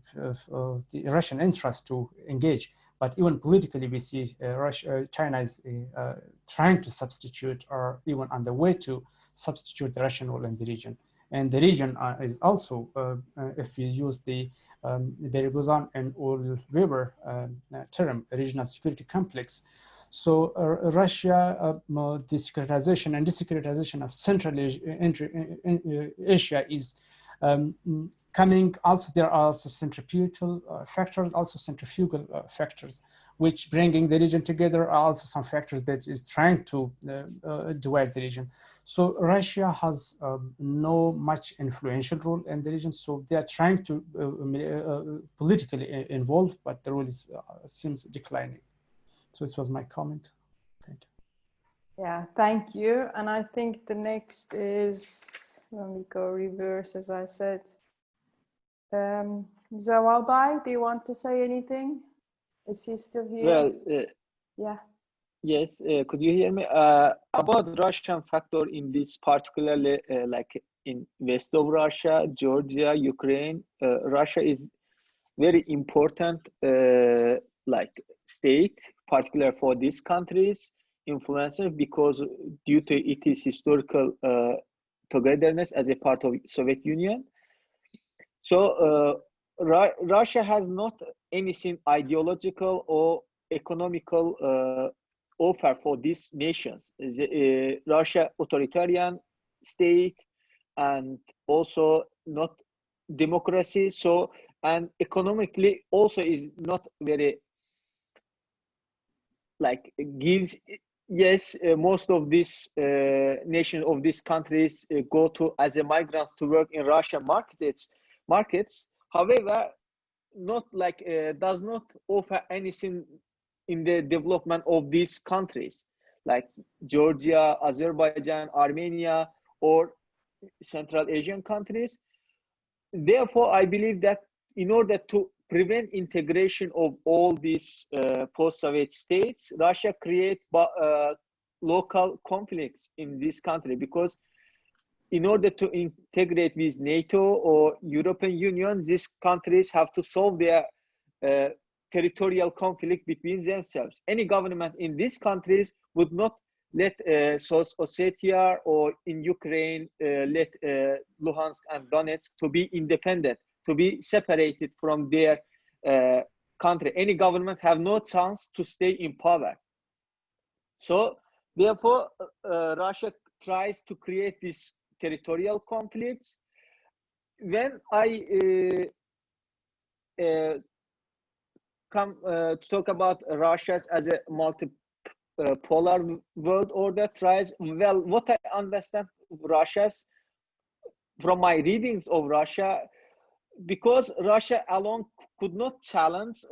Russian interest to engage. But even politically, we see China is trying to substitute, or even on the way to substitute, the Russian role in the region. And the region is also, if we use the Bezen and Weber term, regional security complex. So Russia, the securitization and desecurity of Central Asia is coming. Also, there are also centrifugal factors, also centrifugal factors, which bringing the region together are also some factors that is trying to divide the region. So Russia has no much influential role in the region. So they are trying to politically involve, but the role is, seems declining. So this was my comment. Thank you. Yeah, thank you. And I think the next is, let me go reverse, as I said. Javadbay, do you want to say anything? Is he still here? Well, yeah. Yes, could you hear me? About Russian factor in this, particularly like in west of Russia, Georgia, Ukraine, Russia is very important like state, particular for these countries, influencer, because due to its historical togetherness as a part of Soviet Union. So Russia has not anything ideological or economical offer for these nations. Russia authoritarian state and also not democracy. So, and economically also is not very like gives, yes, most of these nations of these countries go to as a migrants to work in Russian markets. However, not like does not offer anything in the development of these countries like Georgia, Azerbaijan, Armenia, or Central Asian countries. Therefore, I believe that in order to prevent integration of all these post-Soviet states, Russia create local conflicts in this country, because in order to integrate with NATO or European Union, these countries have to solve their territorial conflict between themselves. Any government in these countries would not let South-Ossetia or in Ukraine let Luhansk and Donetsk to be independent, to be separated from their country. Any government have no chance to stay in power. So therefore, Russia tries to create these territorial conflicts. When I come to talk about Russia as a multipolar world order, tries, well, what I understand Russia's from my readings of Russia, because Russia alone could not challenge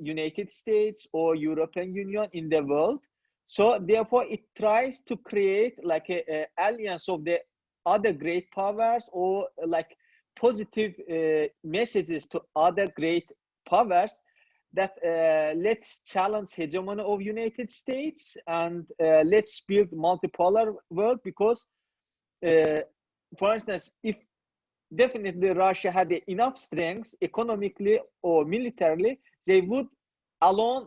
United States or European Union in the world. So therefore it tries to create like a alliance of the other great powers, or like positive messages to other great powers that let's challenge hegemony of United States and let's build multipolar world. Because for instance, if definitely Russia had enough strength economically or militarily, they would alone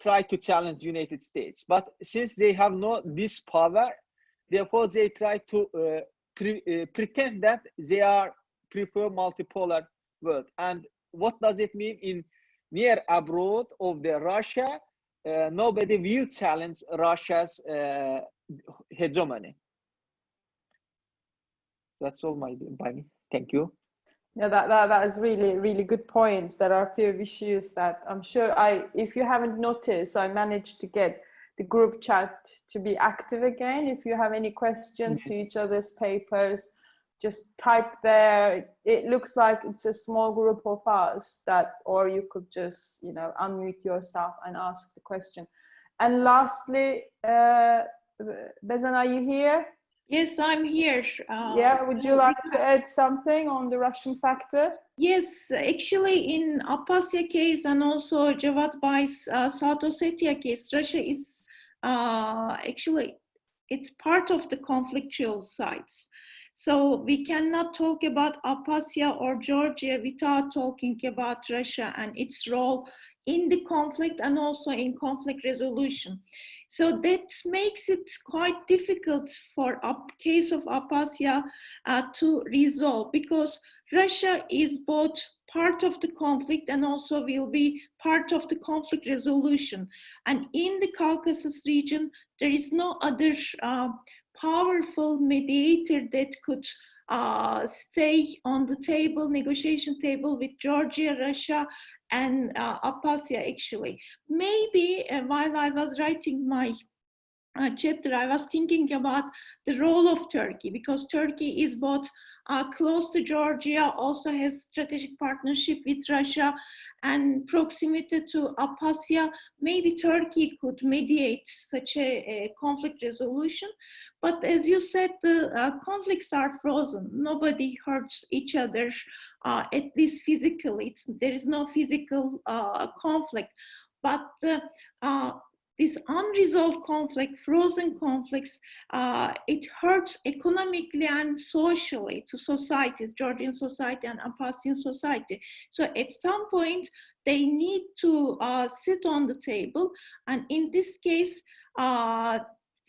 try to challenge United States. But since they have no this power, therefore they try to pretend that they prefer multipolar world. And what does it mean in near abroad of the Russia? Nobody will challenge Russia's hegemony. That's all by me. Thank you. Yeah, that is really good points. There are a few issues that I'm sure if you haven't noticed, I managed to get the group chat to be active again. If you have any questions to each other's papers, just type there. It looks like it's a small group of us that, or you could just, you know, unmute yourself and ask the question. And lastly, Bezen, are you here? Yes, I'm here. Yeah, would you like to add something on the Russian factor? Yes, actually in Abkhazia case and also Javadbay's South-Ossetia case, Russia is actually, it's part of the conflictual sites. So we cannot talk about Abkhazia or Georgia without talking about Russia and its role in the conflict and also in conflict resolution. So that makes it quite difficult for case of Abkhazia to resolve, because Russia is both part of the conflict and also will be part of the conflict resolution. And in the Caucasus region, there is no other powerful mediator that could stay on the table, negotiation table with Georgia, Russia, and Abkhazia actually. Maybe while I was writing my chapter, I was thinking about the role of Turkey, because Turkey is both close to Georgia, also has strategic partnership with Russia and proximity to Abkhazia. Maybe Turkey could mediate such a conflict resolution. But as you said, the conflicts are frozen. Nobody hurts each other, at least physically. There is no physical conflict. But this unresolved conflict, frozen conflicts, it hurts economically and socially to societies, Georgian society and Abkhazian society. So at some point, they need to sit on the table. And in this case,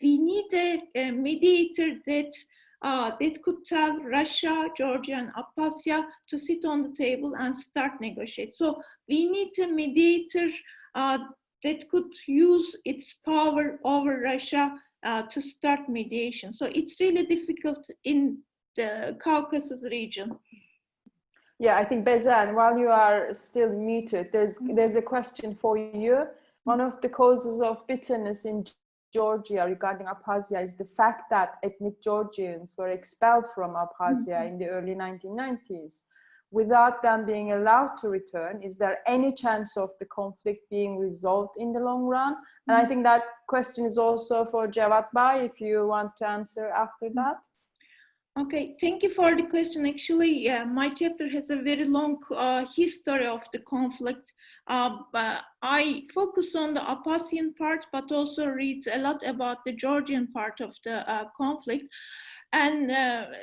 we need a mediator that could tell Russia, Georgia, and Abkhazia to sit on the table and start negotiate. So we need a mediator that could use its power over Russia to start mediation. So it's really difficult in the Caucasus region. Yeah, I think Bezen, while you are still muted, there's a question for you. One of the causes of bitterness in Georgia regarding Abkhazia is the fact that ethnic Georgians were expelled from Abkhazia in the early 1990s. Without them being allowed to return, is there any chance of the conflict being resolved in the long run? And I think that question is also for Javadbay, if you want to answer after that. Okay, thank you for the question. Actually, my chapter has a very long history of the conflict. But I focus on the Abkhazian part, but also read a lot about the Georgian part of the conflict. And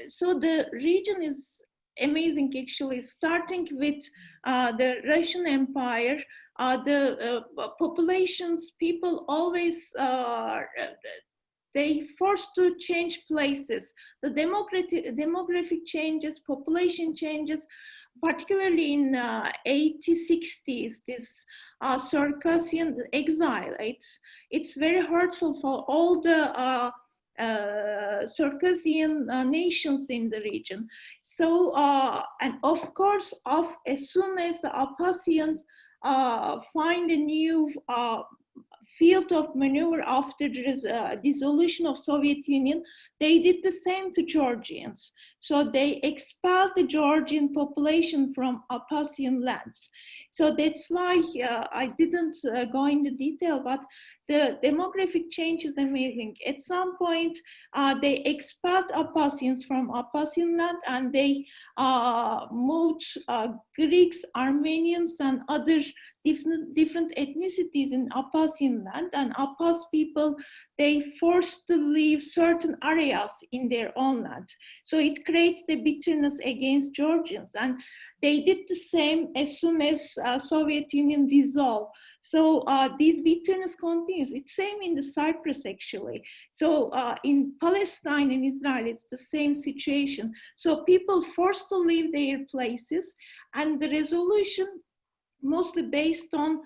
so the region is amazing, actually, starting with the Russian Empire. The populations, people always, they forced to change places. The demographic changes, population changes, particularly in 80s, 60s, this Circassian exile, it's very hurtful for all the Circassian nations in the region. So, and of course, as soon as the Abkhazians find a new field of maneuver after the dissolution of Soviet Union, they did the same to Georgians. So they expelled the Georgian population from Abkhazian lands. So that's why I didn't go into detail, but the demographic change is amazing. At some point, they expelled Abkhazians from Abkhazian land, and they moved Greeks, Armenians, and other different ethnicities in Abkhazian land. And Abkhaz people, they forced to leave certain areas in their own land. So it creates the bitterness against Georgians. And they did the same as soon as Soviet Union dissolved. So this bitterness continues. It's same in the Cyprus, actually. So in Palestine and Israel, it's the same situation. So people forced to leave their places, and the resolution mostly based on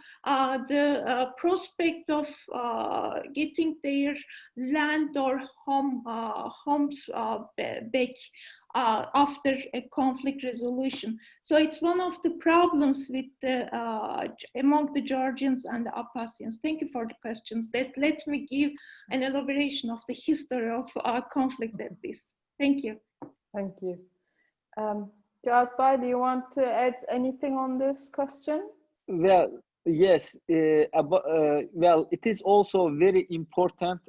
the prospect of getting their land or homes back after a conflict resolution. So it's one of the problems with among the Georgians and the Abkhazians. Thank you for the questions. Let me give an elaboration of the history of conflict at this. Thank you. Thank you. Javadbay, do you want to add anything on this question? Well, yes. Well, it is also a very important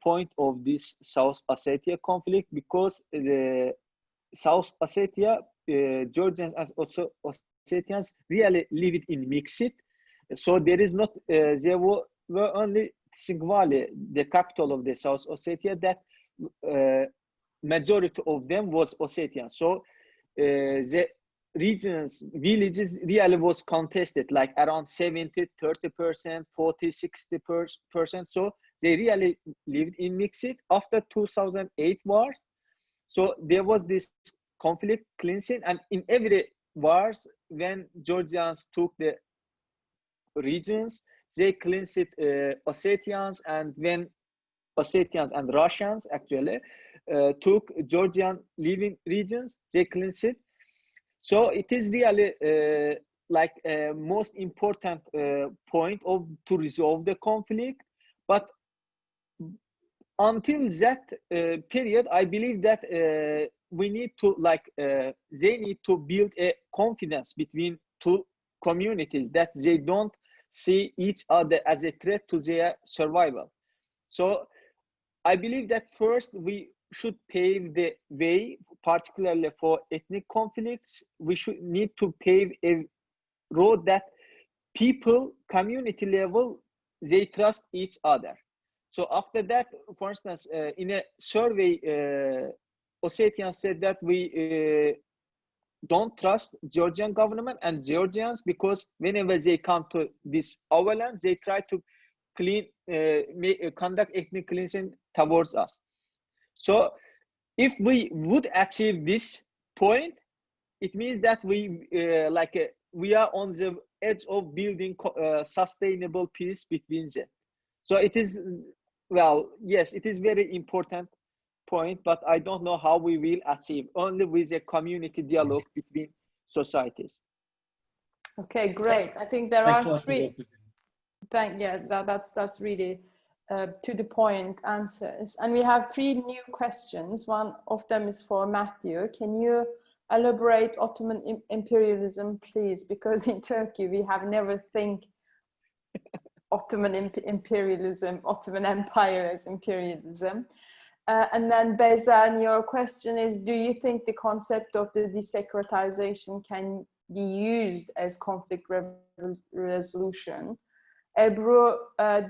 point of this South Ossetia conflict, because the South Ossetia, Georgians and also Ossetians really live it in mixed. So there is not, there were only Tsingvali, the capital of the South Ossetia, that majority of them was Ossetian. So the regions, villages really was contested, like around 70, 30%, 40, 60%. So they really lived in mixed. After 2008 wars, so there was this conflict cleansing, and in every wars, when Georgians took the regions, they cleansed Ossetians, and when Ossetians and Russians actually took Georgian living regions, they cleansed it. So it is really like most important point to resolve the conflict. But until that period, I believe that we need to they need to build a confidence between two communities, that they don't see each other as a threat to their survival. So I believe that first we should pave the way, particularly for ethnic conflicts. We should need to pave a road that people, community level, they trust each other. So after that, for instance, in a survey, Ossetians said that we don't trust Georgian government and Georgians, because whenever they come to this our land, they try to conduct ethnic cleansing towards us. So if we would achieve this point, it means that we are on the edge of building sustainable peace between them. So it is, well, yes, it is very important point, but I don't know how we will achieve, only with a community dialogue between societies. Okay, great. I think there are three. That's really to the point answers. And we have three new questions. One of them is for Matthew. Can you elaborate Ottoman imperialism, please? Because in Turkey, we have never think Ottoman imperialism, Ottoman Empire as imperialism. And then Bezen, your question is, do you think the concept of the desecretization can be used as conflict resolution? Ebru,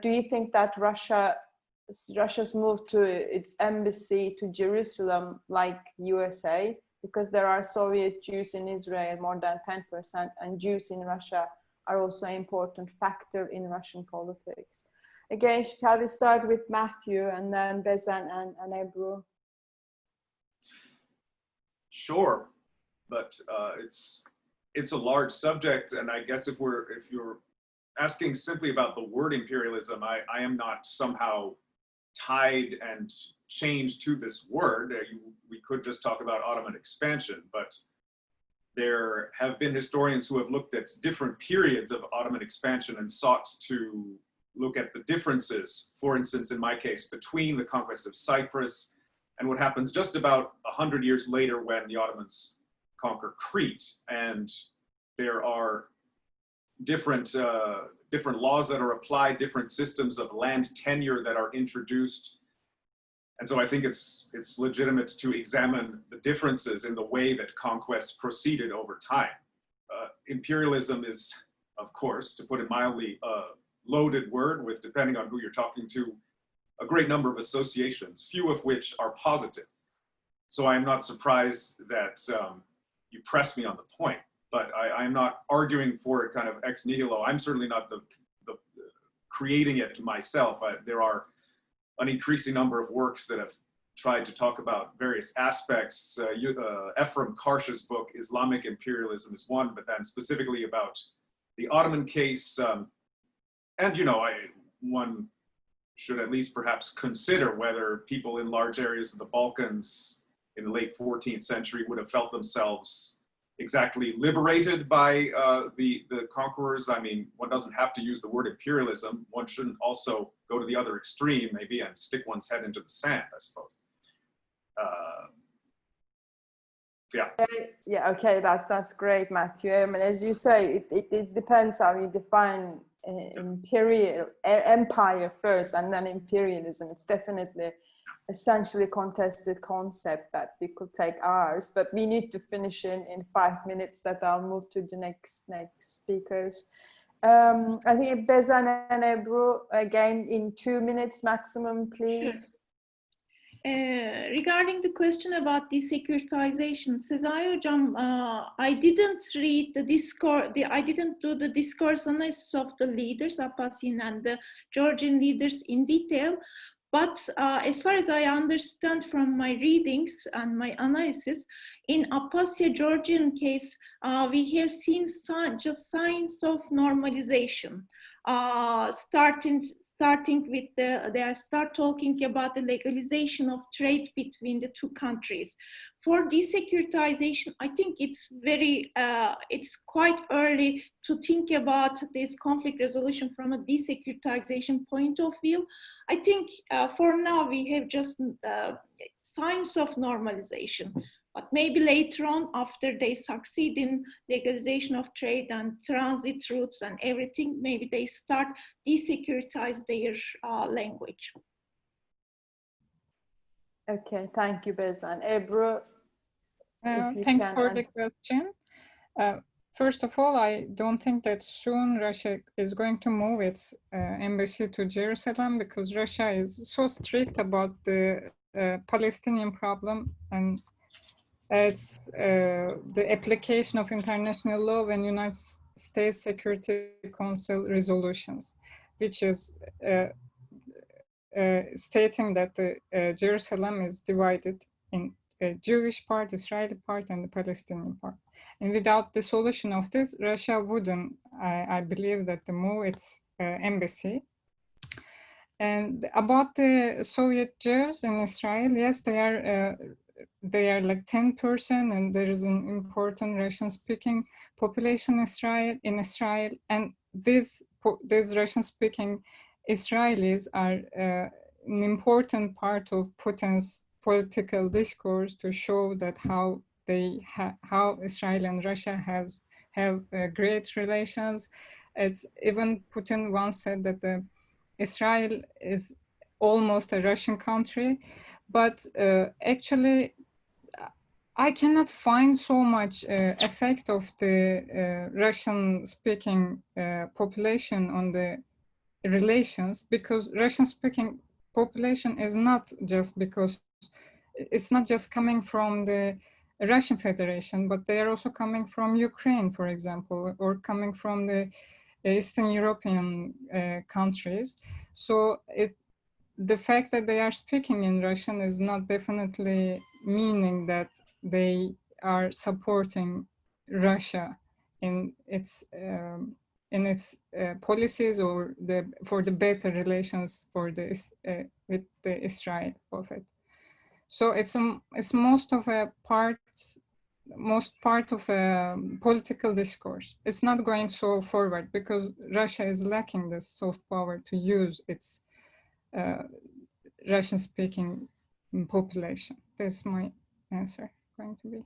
do you think that Russia's move to its embassy to Jerusalem, like USA, because there are Soviet Jews in Israel, more than 10%, and Jews in Russia are also an important factor in Russian politics? Again, shall we start with Matthew and then Bezen and Ebru? Sure, but it's a large subject, and I guess if you're asking simply about the word imperialism, I am not somehow tied and chained to this word. We could just talk about Ottoman expansion, but there have been historians who have looked at different periods of Ottoman expansion and sought to look at the differences, for instance, in my case, between the conquest of Cyprus and what happens just about 100 years later when the Ottomans conquer Crete. And there are different laws that are applied, different systems of land tenure that are introduced. And so I think it's legitimate to examine the differences in the way that conquests proceeded over time. Imperialism is, of course, to put it mildly, a loaded word with, depending on who you're talking to, a great number of associations, few of which are positive. So I'm not surprised that you press me on the point, but I'm not arguing for it kind of ex nihilo. I'm certainly not the creating it myself. There are an increasing number of works that have tried to talk about various aspects. Ephraim Karsh's book, Islamic Imperialism, is one, but then specifically about the Ottoman case. And, you know, one should at least perhaps consider whether people in large areas of the Balkans in the late 14th century would have felt themselves exactly liberated by the conquerors. I mean, one doesn't have to use the word imperialism. One shouldn't also go to the other extreme, maybe, and stick one's head into the sand, I suppose. Yeah. Yeah. Okay. That's great, Matthew. I mean, as you say, it depends how you define empire first, and then imperialism. It's definitely essentially contested concept that we could take hours, but we need to finish in 5 minutes. That I'll move to the next speakers. I think Bezen and Ebru again in 2 minutes maximum, please. Regarding the question about desecuritization, Sezai Hocam, I didn't read the discourse, I didn't do the discourse analysis of the leaders, Abbasian and the Georgian leaders in detail, but as far as I understand from my readings and my analysis, in Abkhazia Georgian case, we have seen just signs of normalization, starting with they start talking about the legalization of trade between the two countries. For desecuritization, I think it's it's quite early to think about this conflict resolution from a desecuritization point of view. I think for now we have just signs of normalization. But maybe later on, after they succeed in legalization of trade and transit routes and everything, maybe they start desecuritize their language. Okay, thank you, Bezen. Ebru, thanks for the question. First of all, I don't think that soon Russia is going to move its embassy to Jerusalem, because Russia is so strict about the Palestinian problem, and it's the application of international law and United States Security Council resolutions, which is stating that Jerusalem is divided in a Jewish part, Israeli part, and the Palestinian part. And without the solution of this, Russia wouldn't, I believe, that to move its embassy. And about the Soviet Jews in Israel, yes, they are like 10%, and there is an important Russian-speaking population in Israel, and these Russian-speaking Israelis are an important part of Putin's political discourse to show that how Israel and Russia have great relations. It's even Putin once said that Israel is almost a Russian country, but actually I cannot find so much effect of the Russian-speaking population on the relations, because Russian-speaking population is not just it's not just coming from the Russian Federation, but they are also coming from Ukraine, for example, or coming from the Eastern European countries. So the fact that they are speaking in Russian is not definitely meaning that they are supporting Russia in its policies or for the better relations for with the Israel of it. So it's most part of a political discourse. It's not going so forward because Russia is lacking this soft power to use its Russian-speaking population. That's my answer going to be.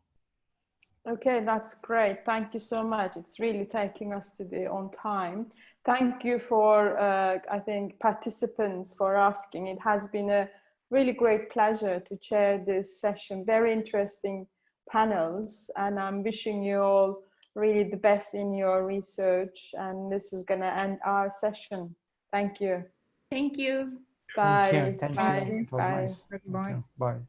Okay, that's great. Thank you so much. It's really taking us to the on time. Thank you for, I think, participants for asking. It has been a really great pleasure to chair this session. Very interesting panels, and I'm wishing you all really the best in your research. And this is going to end our session. Thank you. Thank you. Bye. Thank you. Bye. It was Bye. nice. Bye. Bye.